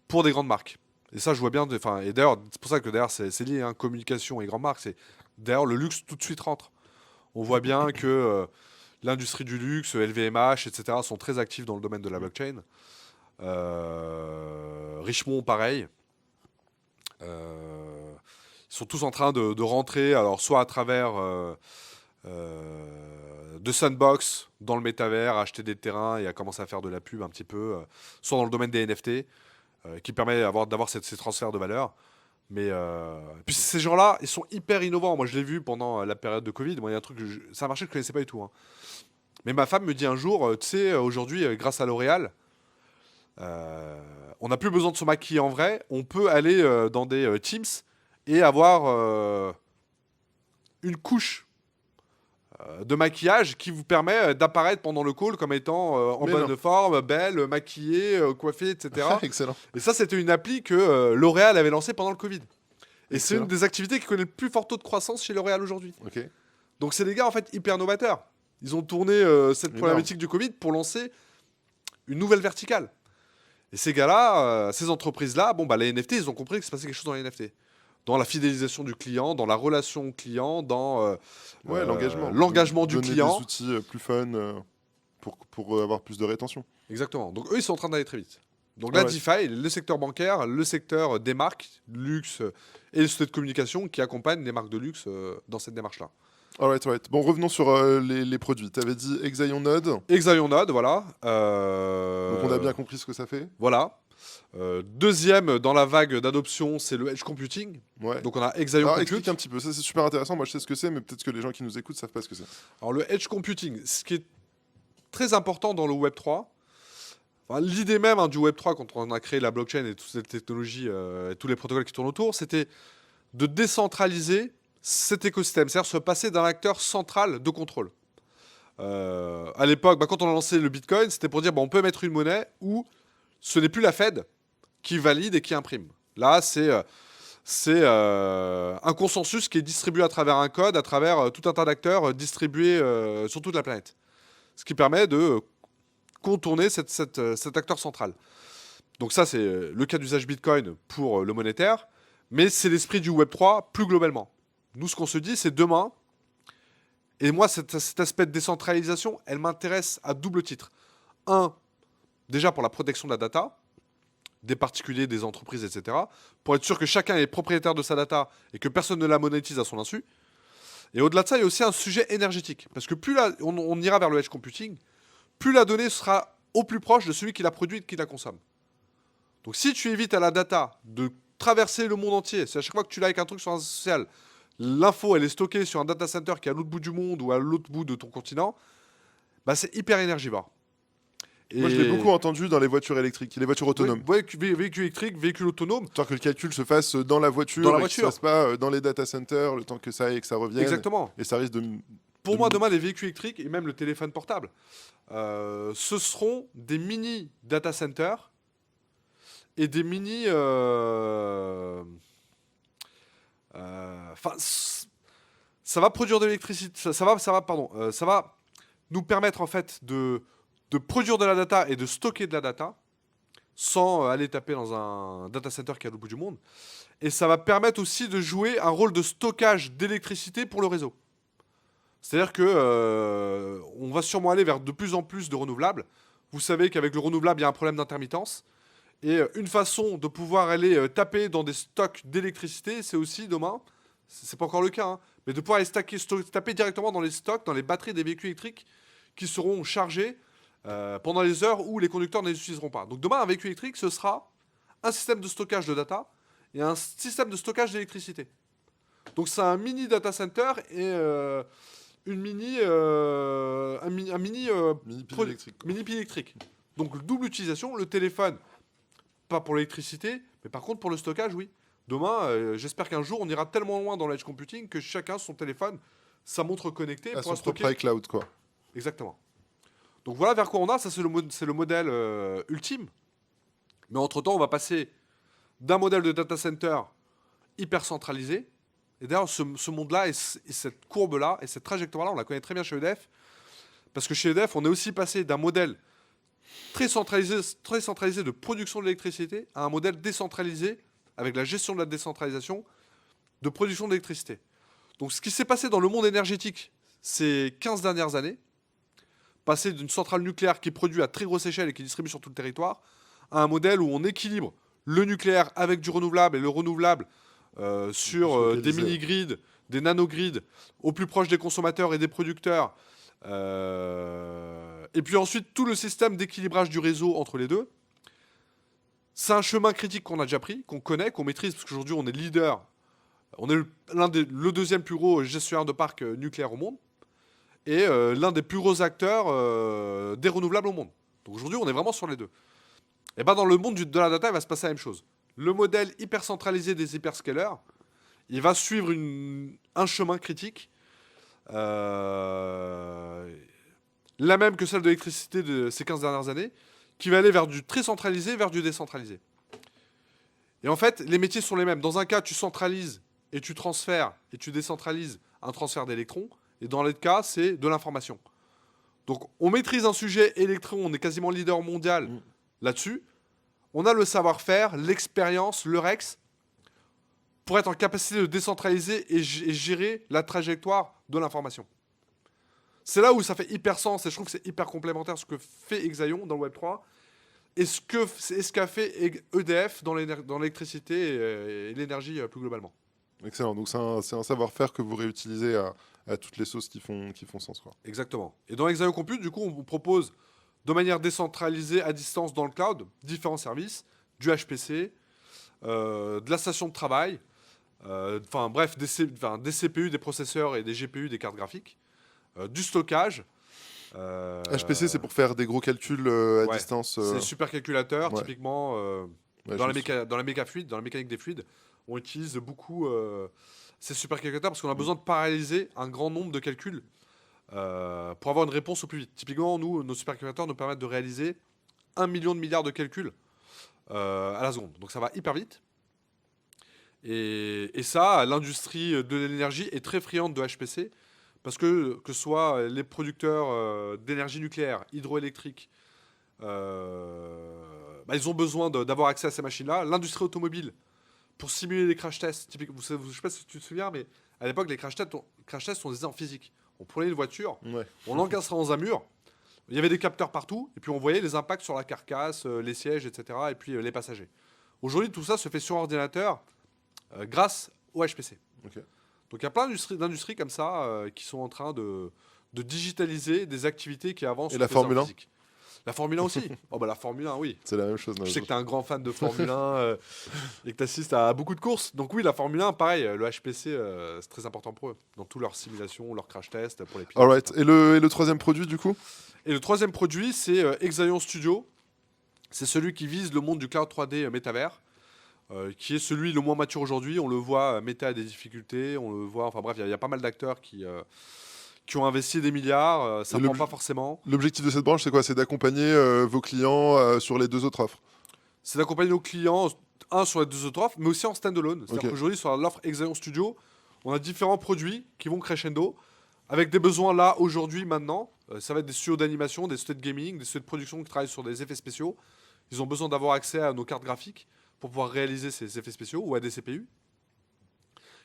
pour des grandes marques. Et ça, je vois bien. Et d'ailleurs, c'est pour ça que d'ailleurs, c'est lié, hein, communication et grandes marques. D'ailleurs, le luxe tout de suite rentre. On voit bien que l'industrie du luxe, LVMH, etc., sont très actifs dans le domaine de la blockchain. Richemont, pareil. Ils sont tous en train de rentrer, alors soit à travers de Sandbox dans le métavers, à acheter des terrains et à commencer à faire de la pub un petit peu, soit dans le domaine des NFT, qui permet d'avoir ces transferts de valeur. Mais puis ces gens-là, ils sont hyper innovants. Moi, je l'ai vu pendant la période de Covid. Moi, il y a un truc, c'est un marché que je connaissais pas du tout, hein. Mais ma femme me dit un jour, tu sais, aujourd'hui, grâce à L'Oréal, on n'a plus besoin de se maquiller en vrai. On peut aller dans des Teams et avoir une couche de maquillage qui vous permet d'apparaître pendant le call comme étant en bonne forme, belle, maquillée, coiffée, etc. Excellent. Et ça, c'était une appli que L'Oréal avait lancée pendant le Covid. Et c'est Excellent. une des activités qui connaît le plus fort taux de croissance chez L'Oréal aujourd'hui. Ok. Donc c'est des gars en fait hyper novateurs. Ils ont tourné cette problématique du Covid pour lancer une nouvelle verticale. Et ces gars-là, ces entreprises-là, les NFT, ils ont compris qu'il se passait quelque chose dans les NFT. Dans la fidélisation du client, dans la relation client, dans l'engagement du client. Donner des outils plus fun pour avoir plus de rétention. Exactement. Donc eux, ils sont en train d'aller très vite. Donc la DeFi, le secteur bancaire, le secteur des marques, luxe et le secteur de communication qui accompagnent les marques de luxe dans cette démarche-là. Alright. Bon, revenons sur les produits. Tu avais dit Exaion Node. Exaion Node, voilà. Donc on a bien compris ce que ça fait. Voilà. Deuxième dans la vague d'adoption, c'est le edge computing. Ouais. Donc on a Exaion Alors Compute. explique un petit peu, ça c'est super intéressant, moi je sais ce que c'est, mais peut-être que les gens qui nous écoutent savent pas ce que c'est. Alors le edge computing, ce qui est très important dans le Web 3, l'idée même du Web 3 quand on a créé la blockchain et toutes ces technologies et tous les protocoles qui tournent autour, c'était de décentraliser cet écosystème, c'est-à-dire se passer d'un acteur central de contrôle. À l'époque, quand on a lancé le Bitcoin, c'était pour dire on peut mettre une monnaie où ce n'est plus la Fed qui valide et qui imprime. Là, c'est un consensus qui est distribué à travers un code, à travers tout un tas d'acteurs distribués sur toute la planète. Ce qui permet de contourner cet acteur central. Donc ça, c'est le cas d'usage Bitcoin pour le monétaire, mais c'est l'esprit du Web3 plus globalement. Nous, ce qu'on se dit, c'est demain, et moi, cet aspect de décentralisation, elle m'intéresse à double titre. Un, déjà pour la protection de la data, des particuliers, des entreprises, etc. Pour être sûr que chacun est propriétaire de sa data et que personne ne la monétise à son insu. Et au-delà de ça, il y a aussi un sujet énergétique. Parce que plus on ira vers le edge computing, plus la donnée sera au plus proche de celui qui la produit et qui la consomme. Donc si tu évites à la data de traverser le monde entier, c'est à chaque fois que tu likes un truc sur un réseau social, l'info elle est stockée sur un data center qui est à l'autre bout du monde ou à l'autre bout de ton continent, c'est hyper énergivore. Moi, je l'ai beaucoup entendu dans les voitures électriques, les voitures autonomes. Oui, véhicules électriques, véhicules autonomes. Tant que le calcul se fasse dans la voiture, et que ça se fasse pas dans les data centers, le temps que ça aille et que ça revienne. Exactement. Et ça risque de... Pour moi, demain, les véhicules électriques et même le téléphone portable, ce seront des mini data centers et des mini... ça va produire de l'électricité, ça va nous permettre en fait de produire de la data et de stocker de la data sans aller taper dans un data center qui est à l'autre bout du monde. Et ça va permettre aussi de jouer un rôle de stockage d'électricité pour le réseau. C'est-à-dire que on va sûrement aller vers de plus en plus de renouvelables. Vous savez qu'avec le renouvelable, il y a un problème d'intermittence. Et une façon de pouvoir aller taper dans des stocks d'électricité, c'est aussi demain, c'est pas encore le cas, hein, mais de pouvoir aller taper directement dans les stocks, dans les batteries des véhicules électriques qui seront chargés pendant les heures où les conducteurs ne les utiliseront pas. Donc demain, un véhicule électrique, ce sera un système de stockage de data et un système de stockage d'électricité. Donc c'est un mini data center et une mini, un mini, Mini pile électrique, quoi. mini pile électrique. Donc double utilisation, le téléphone, pas pour l'électricité, mais par contre pour le stockage, oui. Demain, j'espère qu'un jour on ira tellement loin dans l'edge computing que chacun son téléphone, sa montre connectée À pourra son propre stocker. iCloud, quoi. Exactement. Donc voilà vers quoi on a, ça c'est le modèle ultime. Mais entre-temps, on va passer d'un modèle de data center hyper centralisé. Et d'ailleurs, ce monde-là et cette courbe-là et cette trajectoire-là, on la connaît très bien chez EDF. Parce que chez EDF, on est aussi passé d'un modèle très centralisé de production d'électricité à un modèle décentralisé, avec la gestion de la décentralisation, de production d'électricité. Donc ce qui s'est passé dans le monde énergétique ces 15 dernières années, passer d'une centrale nucléaire qui produit à très grosse échelle et qui distribue sur tout le territoire, à un modèle où on équilibre le nucléaire avec du renouvelable et le renouvelable sur des localisé. mini-grids, des nanogrids, au plus proche des consommateurs et des producteurs. Et puis ensuite, tout le système d'équilibrage du réseau entre les deux. C'est un chemin critique qu'on a déjà pris, qu'on connaît, qu'on maîtrise, parce qu'aujourd'hui, on est leader. On est le deuxième plus gros gestionnaire de parc nucléaire au monde et l'un des plus gros acteurs des renouvelables au monde. Donc aujourd'hui, on est vraiment sur les deux. Et ben dans le monde de la data, il va se passer la même chose. Le modèle hyper centralisé des hyperscalers, il va suivre un chemin critique, la même que celle de l'électricité de ces 15 dernières années, qui va aller vers du très centralisé, vers du décentralisé. Et en fait, les métiers sont les mêmes. Dans un cas, tu centralises et tu transfères et tu décentralises un transfert d'électrons. Et dans l'autre cas, c'est de l'information. Donc, on maîtrise un sujet électron, on est quasiment leader mondial là-dessus. On a le savoir-faire, l'expérience, le Rex, pour être en capacité de décentraliser et gérer la trajectoire de l'information. C'est là où ça fait hyper sens et je trouve que c'est hyper complémentaire ce que fait Exaion dans le Web3 et ce qu'a fait EDF dans l'électricité et l'énergie plus globalement. Excellent. Donc c'est un savoir-faire que vous réutilisez à toutes les sauces qui font sens, quoi. Exactement. Et dans Exaion Compute, du coup, on vous propose de manière décentralisée à distance dans le cloud différents services, du HPC, de la station de travail, enfin bref, des CPU, des processeurs et des GPU, des cartes graphiques, du stockage. HPC, c'est pour faire des gros calculs à Ouais, distance. c'est supercalculateur, ouais. typiquement Ouais, dans, je me dans la mécafluide, dans la mécanique des fluides, on utilise beaucoup ces supercalculateurs parce qu'on a besoin de paralléliser un grand nombre de calculs pour avoir une réponse au plus vite. Typiquement, nous, nos supercalculateurs nous permettent de réaliser 1 million de milliards de calculs à la seconde. Donc ça va hyper vite. Et ça, l'industrie de l'énergie est très friande de HPC parce que ce soit les producteurs d'énergie nucléaire, hydroélectrique, ils ont besoin d'avoir accès à ces machines-là. L'industrie automobile, pour simuler les crash tests, typiquement, je ne sais pas si tu te souviens, mais à l'époque, les crash tests sont des en physique. On prenait une voiture, Ouais. on l'encastrait dans un mur, il y avait des capteurs partout, et puis on voyait les impacts sur la carcasse, les sièges, etc., et puis les passagers. Aujourd'hui, tout ça se fait sur ordinateur grâce au HPC. Ok. Donc il y a plein d'industries comme ça qui sont en train de digitaliser des activités qui avancent. Et sur la des Formule 1 physiques. La Formule 1 aussi. Oh bah la Formule 1, oui. C'est la même chose. Je sais que tu es un grand fan de Formule 1 et que tu assistes à beaucoup de courses. Donc oui, la Formule 1, pareil, le HPC, c'est très important pour eux. Dans toutes leurs simulations, leurs crash tests pour les pilotes. Alright. etc. Et le troisième produit, du coup? Et le troisième produit, c'est Exaion Studio. C'est celui qui vise le monde du cloud 3D métavers, qui est celui le moins mature aujourd'hui. On le voit, Meta a des difficultés, on le voit, enfin bref, il y a pas mal d'acteurs qui ont investi des milliards, ça Et ne prend pas forcément. L'objectif de cette branche, c'est quoi? C'est d'accompagner vos clients sur les deux autres offres. C'est d'accompagner nos clients, sur les deux autres offres, mais aussi en standalone. C'est-à-dire Ok. qu'aujourd'hui, sur l'offre Exaion Studio, on a différents produits qui vont crescendo, avec des besoins là, aujourd'hui, maintenant. Ça va être des studios d'animation, des studios de gaming, des studios de production qui travaillent sur des effets spéciaux. Ils ont besoin d'avoir accès à nos cartes graphiques pour pouvoir réaliser ces effets spéciaux ou à des CPU.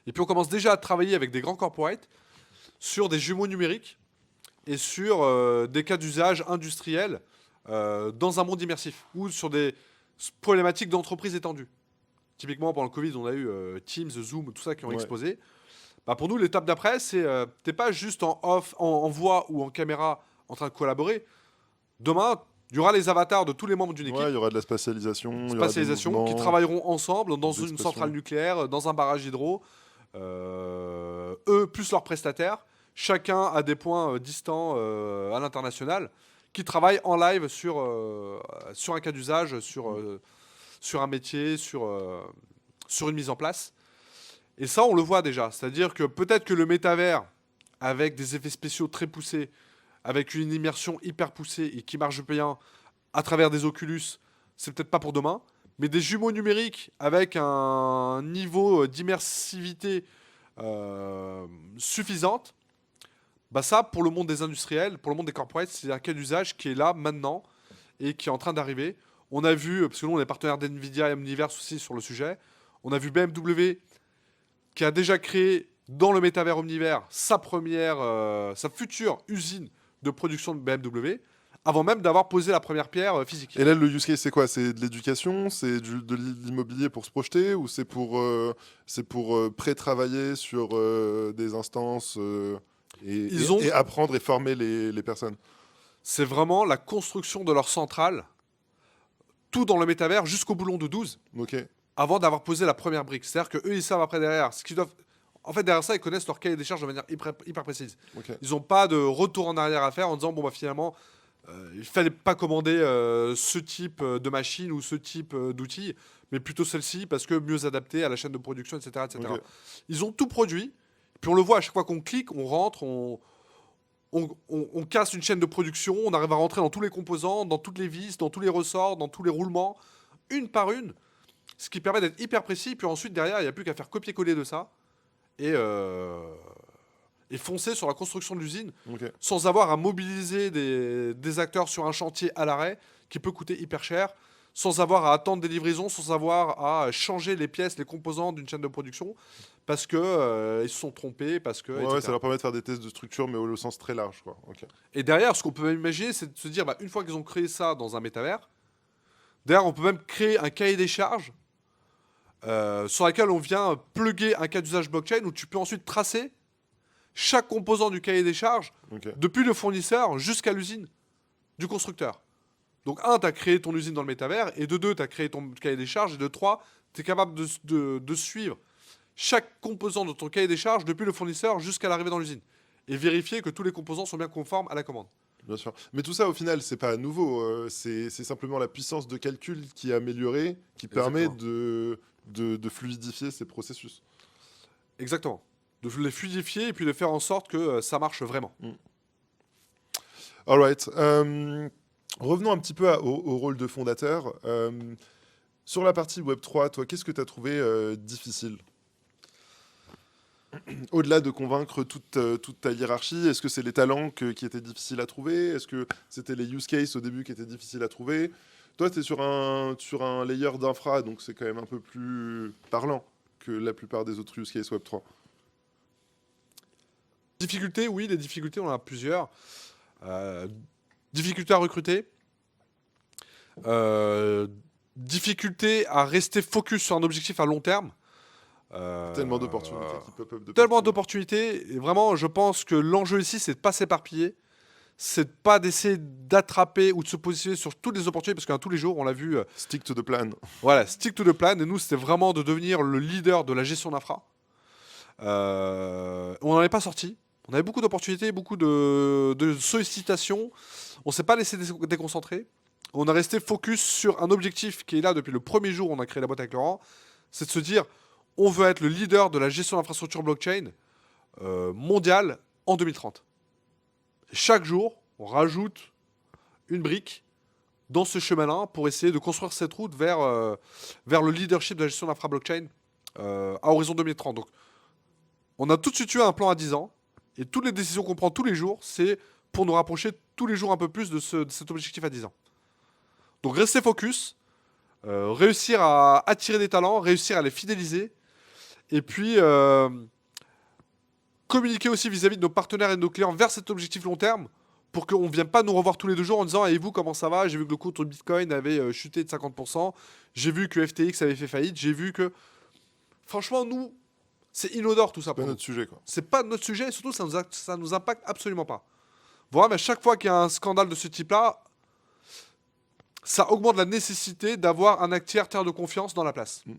Et puis on commence déjà à travailler avec des grands corporates sur des jumeaux numériques et sur des cas d'usage industriels dans un monde immersif ou sur des problématiques d'entreprise étendues. Typiquement, pendant le Covid, on a eu Teams, Zoom, tout ça qui ont explosé. Bah, pour nous, l'étape d'après, c'est t'es pas juste en off, en voix ou en caméra en train de collaborer. Demain, il y aura les avatars de tous les membres d'une équipe. Ouais, il y aura de la spatialisation. Il y aura des Spatialisation, qui mouvements, travailleront ensemble dans des une expressions. centrale nucléaire, dans un barrage hydro. Eux, plus leurs prestataires, chacun à des points distants à l'international, qui travaillent en live sur un cas d'usage, sur un métier, sur une mise en place. Et ça, on le voit déjà. C'est-à-dire que peut-être que le métavers, avec des effets spéciaux très poussés, avec une immersion hyper poussée et qui marche bien à travers des Oculus, c'est peut-être pas pour demain. Mais des jumeaux numériques avec un niveau d'immersivité suffisante, bah ça, pour le monde des industriels, pour le monde des corporates, c'est un cas d'usage qui est là maintenant et qui est en train d'arriver. On a vu, parce que nous on est partenaire d'NVIDIA et Omniverse aussi sur le sujet, on a vu BMW qui a déjà créé dans le métavers Omniverse sa future usine de production de BMW, avant même d'avoir posé la première pierre physique. Et là, le use case, c'est quoi? C'est de l'éducation? C'est de l'immobilier pour se projeter? Ou c'est pour pré-travailler sur des instances et apprendre et former les personnes? C'est vraiment la construction de leur centrale, tout dans le métavers jusqu'au boulon de 12, Ok. avant d'avoir posé la première brique. C'est-à-dire qu'eux, ils savent après derrière ce qu'ils doivent. En fait, derrière ça, ils connaissent leur cahier des charges de manière hyper précise. Ok. Ils n'ont pas de retour en arrière à faire en disant bon, bah finalement, il fallait pas commander ce type de machine ou ce type d'outil, mais plutôt celle-ci parce que mieux adapté à la chaîne de production, etc. etc. Ok. Ils ont tout produit, puis on le voit à chaque fois qu'on clique, on rentre, on casse une chaîne de production, on arrive à rentrer dans tous les composants, dans toutes les vis, dans tous les ressorts, dans tous les roulements, une par une, ce qui permet d'être hyper précis. Puis ensuite, derrière, il n'y a plus qu'à faire copier-coller de ça et foncer sur la construction de l'usine Ok. sans avoir à mobiliser des acteurs sur un chantier à l'arrêt qui peut coûter hyper cher, sans avoir à attendre des livraisons, sans avoir à changer les pièces, les composants d'une chaîne de production parce que ils se sont trompés, parce que Ouais, etc. ça leur permet de faire des tests de structure, mais au sens très large, quoi. Ok. Et derrière, ce qu'on peut même imaginer, c'est de se dire, bah, une fois qu'ils ont créé ça dans un métavers, derrière, on peut même créer un cahier des charges sur lequel on vient plugger un cas d'usage blockchain où tu peux ensuite tracer chaque composant du cahier des charges Ok. depuis le fournisseur jusqu'à l'usine du constructeur. Donc, un, tu as créé ton usine dans le métavers, et de deux, tu as créé ton cahier des charges, et de trois, tu es capable de suivre chaque composant de ton cahier des charges depuis le fournisseur jusqu'à l'arrivée dans l'usine et vérifier que tous les composants sont bien conformes à la commande. Bien sûr. Mais tout ça, au final, c'est pas nouveau. C'est simplement la puissance de calcul qui est améliorée, qui permet de fluidifier ces processus. Exactement. De les fluidifier et puis de faire en sorte que ça marche vraiment. All right. Revenons un petit peu au rôle de fondateur. Sur la partie Web3, toi, qu'est-ce que tu as trouvé difficile? Au-delà de convaincre toute ta hiérarchie, est-ce que c'est les talents qui étaient difficiles à trouver? Est-ce que c'était les use cases au début qui étaient difficiles à trouver? Toi, tu es sur un layer d'infra, donc c'est quand même un peu plus parlant que la plupart des autres use cases Web3. Difficultés, oui, des difficultés, on en a plusieurs. Difficulté à recruter. Difficulté à rester focus sur un objectif à long terme. Tellement d'opportunités qui pop-up de Tellement partout. d'opportunités. Et vraiment, je pense que l'enjeu ici, c'est de ne pas s'éparpiller. C'est de pas d'essayer d'attraper ou de se positionner sur toutes les opportunités, parce que tous les jours, on l'a vu. Stick to the plan. Voilà, stick to the plan. Et nous, c'était vraiment de devenir le leader de la gestion d'infra. On n'en est pas sorti. On avait beaucoup d'opportunités, beaucoup de sollicitations. On ne s'est pas laissé déconcentrer. On a resté focus sur un objectif qui est là depuis le premier jour où on a créé la boîte avec Laurent. C'est de se dire, on veut être le leader de la gestion d'infrastructure blockchain mondiale en 2030. Chaque jour, on rajoute une brique dans ce chemin-là pour essayer de construire cette route vers le leadership de la gestion d'infra blockchain à horizon 2030. Donc, on a tout de suite eu un plan à 10 ans et toutes les décisions qu'on prend tous les jours, c'est pour nous rapprocher tous les jours un peu plus de cet objectif à 10 ans. Donc, rester focus, réussir à attirer des talents, réussir à les fidéliser, et puis communiquer aussi vis-à-vis de nos partenaires et de nos clients vers cet objectif long terme, pour qu'on ne vienne pas nous revoir tous les 2 jours en disant « Et vous, comment ça va ? J'ai vu que le cours de Bitcoin avait chuté de 50%, j'ai vu que FTX avait fait faillite, j'ai vu que... » Franchement, nous, c'est inodore tout ça C'est pour pas nous. notre sujet, quoi. C'est pas notre sujet, et surtout, ça nous impacte absolument pas. Voilà, mais à chaque fois qu'il y a un scandale de ce type-là, ça augmente la nécessité d'avoir un actier tiers de confiance dans la place. Mm.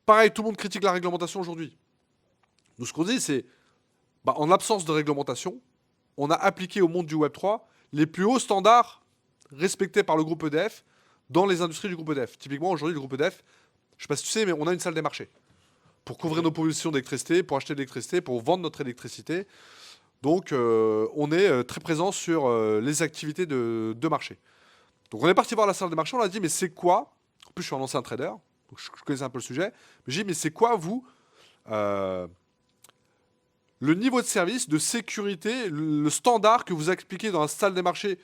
Pareil, tout le monde critique la réglementation aujourd'hui. Nous, ce qu'on dit, c'est, en l'absence de réglementation, on a appliqué au monde du Web3 les plus hauts standards respectés par le groupe EDF dans les industries du groupe EDF. Typiquement, aujourd'hui, le groupe EDF, je sais pas si tu sais, mais on a une salle des marchés pour couvrir nos positions d'électricité, pour acheter de l'électricité, pour vendre notre électricité. Donc, on est très présent sur les activités de marché. Donc, on est parti voir la salle des marchés, on a dit, mais c'est quoi ? En plus, je suis un ancien trader, donc je connaissais un peu le sujet. Mais j'ai dit, mais c'est quoi, vous, le niveau de service, de sécurité, le standard que vous appliquez dans la salle des marchés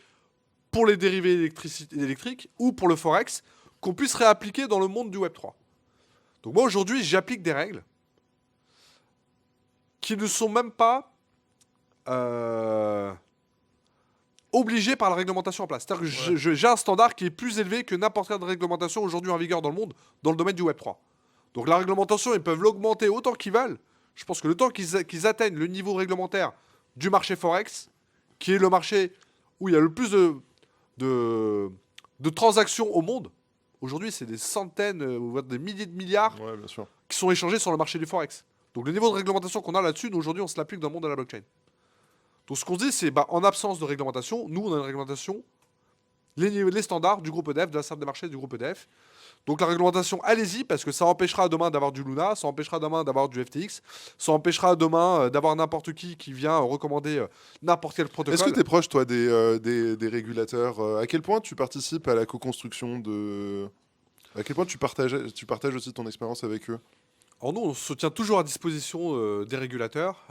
pour les dérivés électriques ou pour le Forex, qu'on puisse réappliquer dans le monde du Web3. Donc moi, aujourd'hui, j'applique des règles qui ne sont même pas obligées par la réglementation en place. C'est-à-dire que j'ai un standard qui est plus élevé que n'importe quelle réglementation aujourd'hui en vigueur dans le monde, dans le domaine du Web3. Donc la réglementation, ils peuvent l'augmenter autant qu'ils veulent. Je pense que le temps qu'ils atteignent le niveau réglementaire du marché Forex, qui est le marché où il y a le plus de transactions au monde, aujourd'hui c'est des centaines, voire des milliers de milliards Ouais, bien sûr. qui sont échangés sur le marché du Forex. Donc le niveau de réglementation qu'on a là-dessus, nous aujourd'hui on se l'applique dans le monde de la blockchain. Donc ce qu'on se dit, c'est en absence de réglementation, nous on a une réglementation, les standards du groupe EDF, de la salle des marchés du groupe EDF. Donc la réglementation, allez-y, parce que ça empêchera demain d'avoir du Luna, ça empêchera demain d'avoir du FTX, ça empêchera demain d'avoir n'importe qui vient recommander n'importe quel protocole. Est-ce que tu es proche, toi, des régulateurs À quel point tu participes à la co-construction de... À quel point tu partages aussi ton expérience avec eux? Alors nous, on se tient toujours à disposition des régulateurs,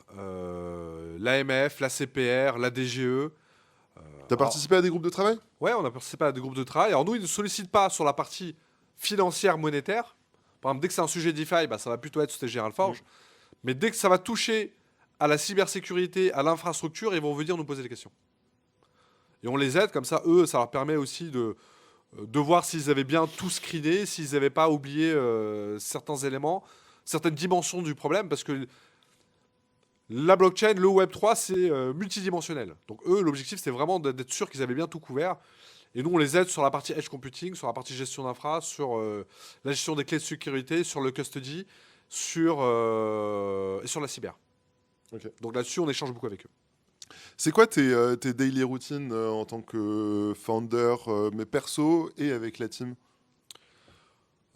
l'AMF, la CPR, la DGE. Tu as participé à des groupes de travail? Ouais, on a participé à des groupes de travail. Alors nous, ils ne sollicitent pas sur la partie financière, monétaire. Par exemple, dès que c'est un sujet DeFi, ça va plutôt être sur Gérald Forge. Mais dès que ça va toucher à la cybersécurité, à l'infrastructure, ils vont venir nous poser des questions. Et on les aide, comme ça, eux, ça leur permet aussi de voir s'ils avaient bien tout screené, s'ils n'avaient pas oublié certains éléments, certaines dimensions du problème, parce que la blockchain, le Web3, c'est multidimensionnel. Donc eux, l'objectif, c'est vraiment d'être sûr qu'ils avaient bien tout couvert. Et nous, on les aide sur la partie edge computing, sur la partie gestion d'infra, sur la gestion des clés de sécurité, sur le custody, et sur la cyber. Ok. Donc là-dessus, on échange beaucoup avec eux. C'est quoi tes daily routines en tant que founder, mais perso et avec la team?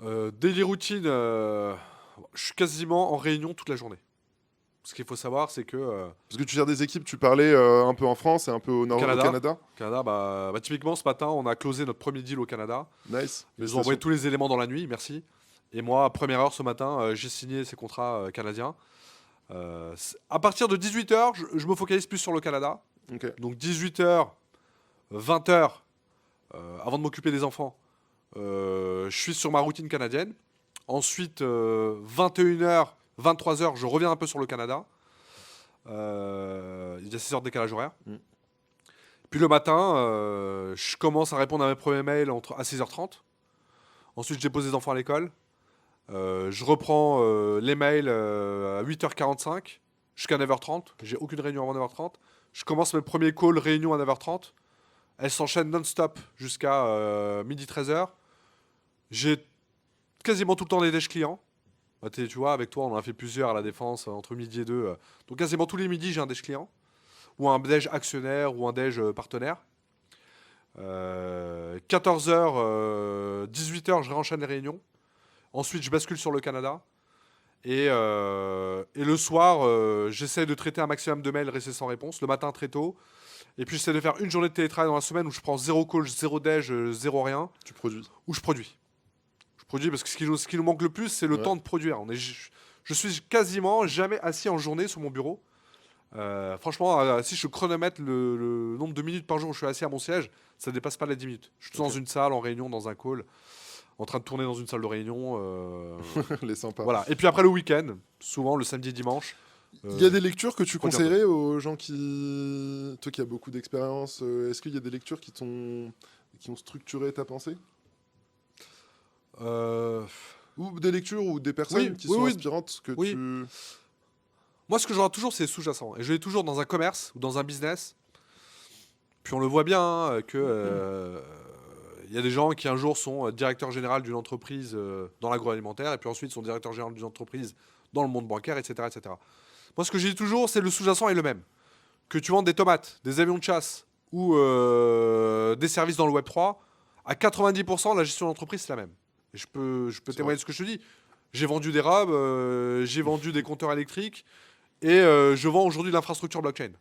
Daily routine, je suis quasiment en réunion toute la journée. Ce qu'il faut savoir, c'est que... Parce que tu gères des équipes, tu parlais un peu en France et un peu au Canada. Canada, typiquement, ce matin, on a closé notre premier deal au Canada. Nice. Ils ont envoyé tous les éléments dans la nuit, merci. Et moi, première heure ce matin, j'ai signé ces contrats canadiens. À partir de 18h, je me focalise plus sur le Canada. Ok. Donc 18h, 20h, avant de m'occuper des enfants, je suis sur ma routine canadienne. Ensuite, 21h, 23h, je reviens un peu sur le Canada. Il y a 6 heures de décalage horaire. Puis le matin, je commence à répondre à mes premiers mails à 6h30. Ensuite, je dépose les enfants à l'école. Je reprends les mails à 8h45 jusqu'à 9h30. J'ai aucune réunion avant 9h30. Je commence mes premiers calls réunion à 9h30. Elles s'enchaînent non-stop jusqu'à midi 13h. J'ai quasiment tout le temps des déj clients. Tu vois, avec toi, on en a fait plusieurs à la Défense entre midi et 2. Donc quasiment tous les midis, j'ai un déj client. Ou un déj actionnaire ou un déj partenaire. 14h, 18h, je réenchaîne les réunions. Ensuite, je bascule sur le Canada. Et le soir, j'essaie de traiter un maximum de mails restés sans réponse. Le matin, très tôt. Et puis, j'essaie de faire une journée de télétravail dans la semaine où je prends 0 call, 0 déj, 0 rien. Tu produis. Où je produis. Je produis parce que ce qui nous manque le plus, c'est le temps de produire. Je suis quasiment jamais assis en journée sur mon bureau. Franchement, si je chronomètre le nombre de minutes par jour où je suis assis à mon siège, ça ne dépasse pas les 10 minutes. Je suis dans une salle, en réunion, dans un call. en train de tourner dans une salle de réunion. Les sympas. Voilà. Et puis après le week-end, souvent le samedi et dimanche. Il y a des lectures que tu regarde. conseillerais aux gens qui... Toi qui as beaucoup d'expérience, est-ce qu'il y a des lectures qui ont structuré ta pensée Ou des lectures ou des personnes qui sont inspirantes que tu... Moi, ce que j'aurai toujours, c'est sous-jacent. Et je l'ai toujours dans un commerce ou dans un business. Puis on le voit bien que y a des gens qui un jour sont directeur général d'une entreprise dans l'agroalimentaire et puis ensuite sont directeur général d'une entreprise dans le monde bancaire, etc., etc. Moi, ce que je dis toujours, c'est le sous-jacent est le même. Que tu vendes des tomates, des avions de chasse ou des services dans le Web3, à 90%, la gestion d'entreprise, c'est la même. Et je peux témoigner de ce que je te dis. J'ai vendu des robes, j'ai vendu des compteurs électriques et je vends aujourd'hui l'infrastructure blockchain.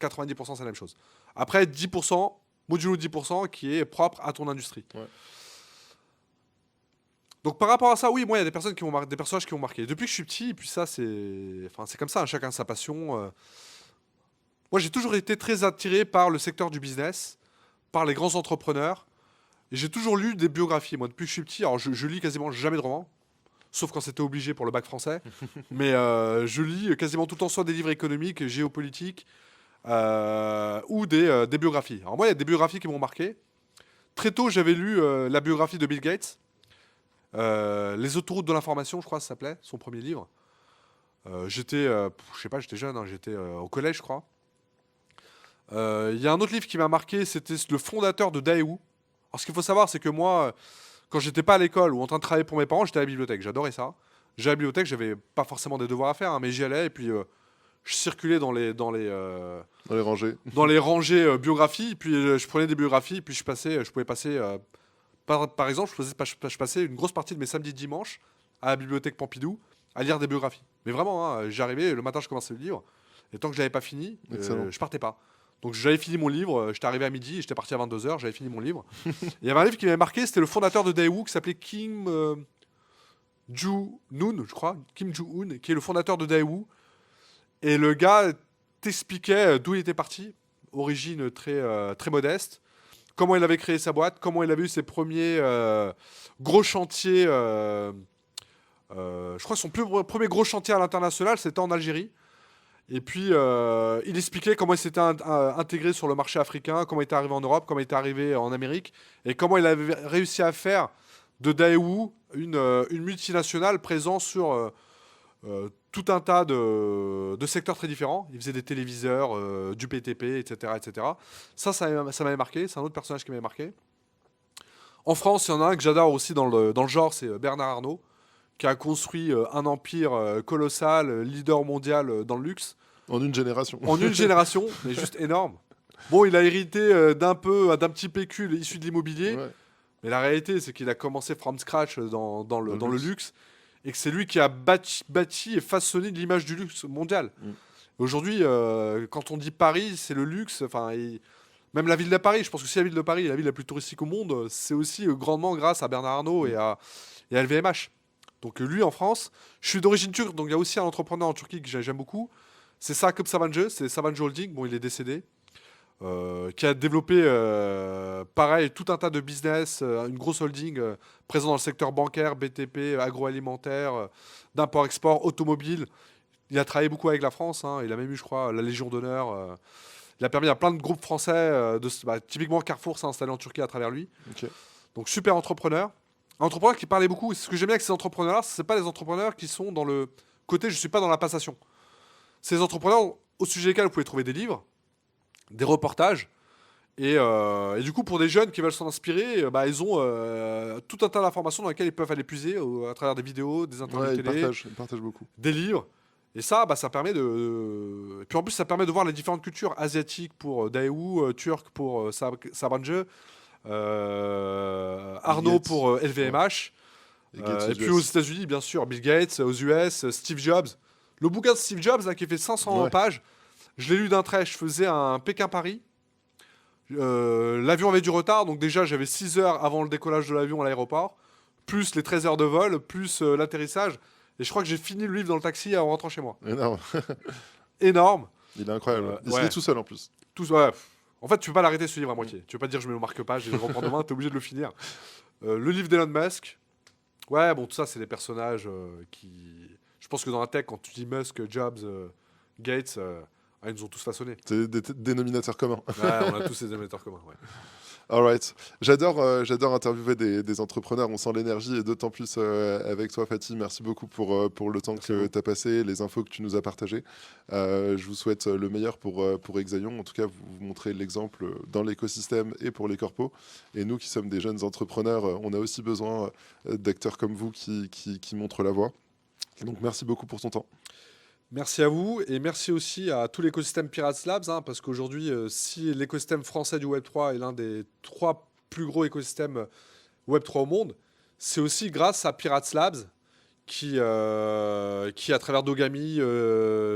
90%, c'est la même chose. Après, 10%, modulo 10% qui est propre à ton industrie. Ouais. Donc par rapport à ça, oui, moi, il y a des personnes des personnages qui m'ont marqué. Depuis que je suis petit, et puis ça, c'est comme ça, hein, chacun sa passion. Moi, j'ai toujours été très attiré par le secteur du business, par les grands entrepreneurs. Et j'ai toujours lu des biographies. Moi, depuis que je suis petit, alors je lis quasiment jamais de romans, sauf quand c'était obligé pour le bac français. Mais je lis quasiment tout le temps soit des livres économiques, géopolitiques, ou des biographies. Alors moi, il y a des biographies qui m'ont marqué. Très tôt, j'avais lu la biographie de Bill Gates, Les autoroutes de l'information, je crois que ça s'appelait, son premier livre. J'étais, je sais pas, j'étais jeune, hein, j'étais au collège, je crois. Il y a un autre livre qui m'a marqué, c'était le fondateur de Daewoo. Alors ce qu'il faut savoir, c'est que moi, quand j'étais pas à l'école ou en train de travailler pour mes parents, j'étais à la bibliothèque. J'adorais ça. J'allais à la bibliothèque, j'avais pas forcément des devoirs à faire, hein, mais j'y allais et puis je circulais dans les rangées. Dans les rangées biographies. Puis je prenais des biographies, puis je pouvais passer, par exemple, je passais une grosse partie de mes samedis et dimanches à la bibliothèque Pompidou à lire des biographies. Mais vraiment, hein, j'arrivais le matin, je commençais le livre, et tant que je l'avais pas fini, je partais pas. Donc j'avais fini mon livre, j'étais arrivé à midi, j'étais parti à 22h, j'avais fini mon livre. Il y avait un livre qui m'avait marqué, c'était le fondateur de Daewoo qui s'appelait Kim Joo-Noon, je crois, Kim Joo-Hoon, qui est le fondateur de Daewoo. Et le gars t'expliquait d'où il était parti, origine très modeste, comment il avait créé sa boîte, comment il avait eu ses premiers gros chantiers. Je crois que son premier gros chantier à l'international, c'était en Algérie. Et puis, il expliquait comment il s'était intégré sur le marché africain, comment il était arrivé en Europe, comment il était arrivé en Amérique, et comment il avait réussi à faire de Daewoo une multinationale présente sur tout un tas de secteurs très différents. Il faisait des téléviseurs, du PTP, etc., etc. Ça m'avait marqué. C'est un autre personnage qui m'avait marqué. En France, il y en a un que j'adore aussi dans le genre, c'est Bernard Arnault, qui a construit un empire colossal, leader mondial dans le luxe. En une génération. En une génération, mais juste énorme. Bon, il a hérité d'un petit pécule issu de l'immobilier, Ouais. mais la réalité, c'est qu'il a commencé from scratch dans le luxe, et que c'est lui qui a bâti et façonné l'image du luxe mondial. Aujourd'hui, quand on dit Paris, c'est le luxe, même la ville de Paris, je pense que si la ville de Paris est la ville la plus touristique au monde, c'est aussi grandement grâce à Bernard Arnault et à LVMH. Donc lui en France, je suis d'origine turque, donc il y a aussi un entrepreneur en Turquie que j'aime beaucoup. C'est Sakıp Sabancı, c'est Sabancı Holding, bon il est décédé, qui a développé pareil tout un tas de business, une grosse holding présente dans le secteur bancaire, BTP, agroalimentaire, d'import-export, automobile. Il a travaillé beaucoup avec la France, hein, il a même eu je crois la Légion d'honneur. Il a permis à plein de groupes français, typiquement Carrefour s'est installé en Turquie à travers lui. Okay. Donc super entrepreneur. Un entrepreneur qui parlait beaucoup. Ce que j'aime bien avec ces entrepreneurs-là, ce pas des entrepreneurs qui sont dans le côté « je suis pas dans la passation ». Ces entrepreneurs au sujet desquels vous pouvez trouver des livres, des reportages. Et du coup, pour des jeunes qui veulent s'en inspirer, ils ont tout un tas d'informations dans lesquelles ils peuvent aller puiser à travers des vidéos, des interviews télé, ils partagent beaucoup. des livres. Et ça, ça permet de... Et puis en plus, ça permet de voir les différentes cultures asiatiques pour Daewoo, turc pour Sabancı, Arnaud pour LVMH, et puis aux États-Unis, bien sûr, Bill Gates, aux US, Steve Jobs. Le bouquin de Steve Jobs, là, qui fait 500 pages, je l'ai lu d'un trait. Je faisais un Pékin-Paris. L'avion avait du retard, donc déjà, j'avais 6 heures avant le décollage de l'avion à l'aéroport, plus les 13 heures de vol, plus l'atterrissage. Et je crois que j'ai fini le livre dans le taxi en rentrant chez moi. Énorme. Énorme. Il est incroyable. Il se lit tout seul en plus. Tout, ouais. En fait, tu peux pas l'arrêter ce livre à moitié. Tu peux pas dire je me le marque pas, je vais le reprendre demain, t'es obligé de le finir. Le livre d'Elon Musk, ouais, bon, tout ça, c'est des personnages qui. Je pense que dans la tech, quand tu dis Musk, Jobs, Gates, ils nous ont tous façonnés. C'est des dénominateurs communs. Ouais, on a tous ces émetteurs communs. Ouais. All right. J'adore interviewer des entrepreneurs. On sent l'énergie et d'autant plus avec toi, Fatih. Merci beaucoup pour le temps Merci que à vous. tu as passé, les infos que tu nous as partagées. Je vous souhaite le meilleur pour Exaion. En tout cas, vous montrez l'exemple dans l'écosystème et pour les corpos. Et nous qui sommes des jeunes entrepreneurs, on a aussi besoin d'acteurs comme vous qui montrent la voie. Donc, merci beaucoup pour ton temps. Merci à vous et merci aussi à tout l'écosystème Pirates Labs, hein, parce qu'aujourd'hui, si l'écosystème français du Web3 est l'un des 3 plus gros écosystèmes Web3 au monde, c'est aussi grâce à Pirates Labs qui à travers Dogami,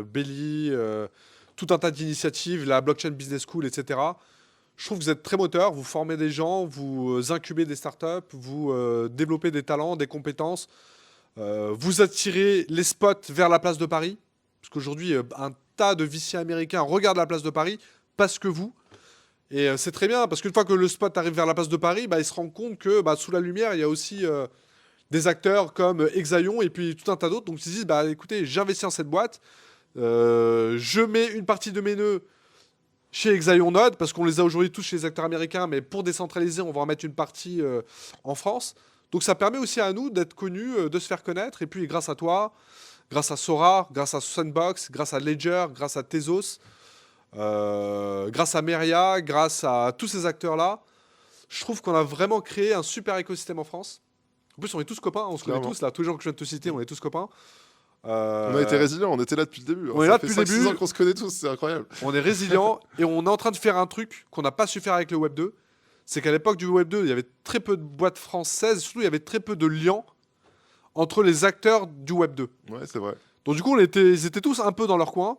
Belly, tout un tas d'initiatives, la Blockchain Business School, etc. Je trouve que vous êtes très moteur, vous formez des gens, vous incubez des startups, vous développez des talents, des compétences, vous attirez les spots vers la place de Paris. Parce qu'aujourd'hui, un tas de VC américains regardent la place de Paris parce que vous. Et c'est très bien, parce qu'une fois que le spot arrive vers la place de Paris, bah, ils se rendent compte que sous la lumière, il y a aussi des acteurs comme Exaion et puis tout un tas d'autres. Donc ils se disent, bah, écoutez, j'investis dans cette boîte, je mets une partie de mes nœuds chez Exaion Node, parce qu'on les a aujourd'hui tous chez les acteurs américains, mais pour décentraliser, on va en mettre une partie en France. Donc ça permet aussi à nous d'être connus, de se faire connaître. Et puis grâce à toi, grâce à Sora, grâce à Sandbox, grâce à Ledger, grâce à Tezos, grâce à Meria, grâce à tous ces acteurs-là, je trouve qu'on a vraiment créé un super écosystème en France. En plus, on est tous copains, on se connaît Clairement. tous, là, tous les gens que je viens de te citer, on est tous copains. On a été résilients, on était là depuis le début. On est Ça là fait depuis le 5-6 début. ans qu'on se connaît tous, c'est incroyable. On est résilient et on est en train de faire un truc qu'on n'a pas su faire avec le Web 2. C'est qu'à l'époque du Web 2, il y avait très peu de boîtes françaises, surtout il y avait très peu de liens entre les acteurs du Web 2. Ouais, c'est vrai. Donc du coup, ils étaient tous un peu dans leur coin,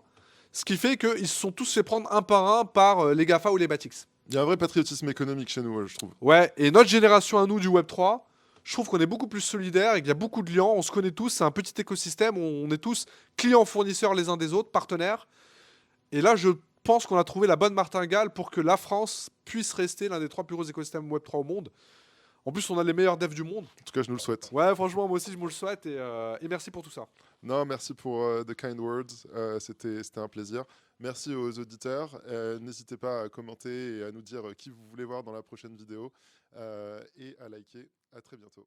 ce qui fait qu'ils se sont tous fait prendre un par un par les GAFA ou les Batix. Il y a un vrai patriotisme économique chez nous, je trouve. Ouais, et notre génération à nous du Web 3, je trouve qu'on est beaucoup plus solidaires et qu'il y a beaucoup de liens, on se connaît tous, c'est un petit écosystème, on est tous clients, fournisseurs les uns des autres, partenaires. Et là, je pense qu'on a trouvé la bonne martingale pour que la France puisse rester l'un des 3 plus gros écosystèmes Web3 au monde. En plus, on a les meilleurs devs du monde. En tout cas, je nous le souhaite. Ouais, franchement, moi aussi, je me le souhaite et merci pour tout ça. Non, merci pour the kind words. C'était un plaisir. Merci aux auditeurs. N'hésitez pas à commenter et à nous dire qui vous voulez voir dans la prochaine vidéo et à liker. À très bientôt.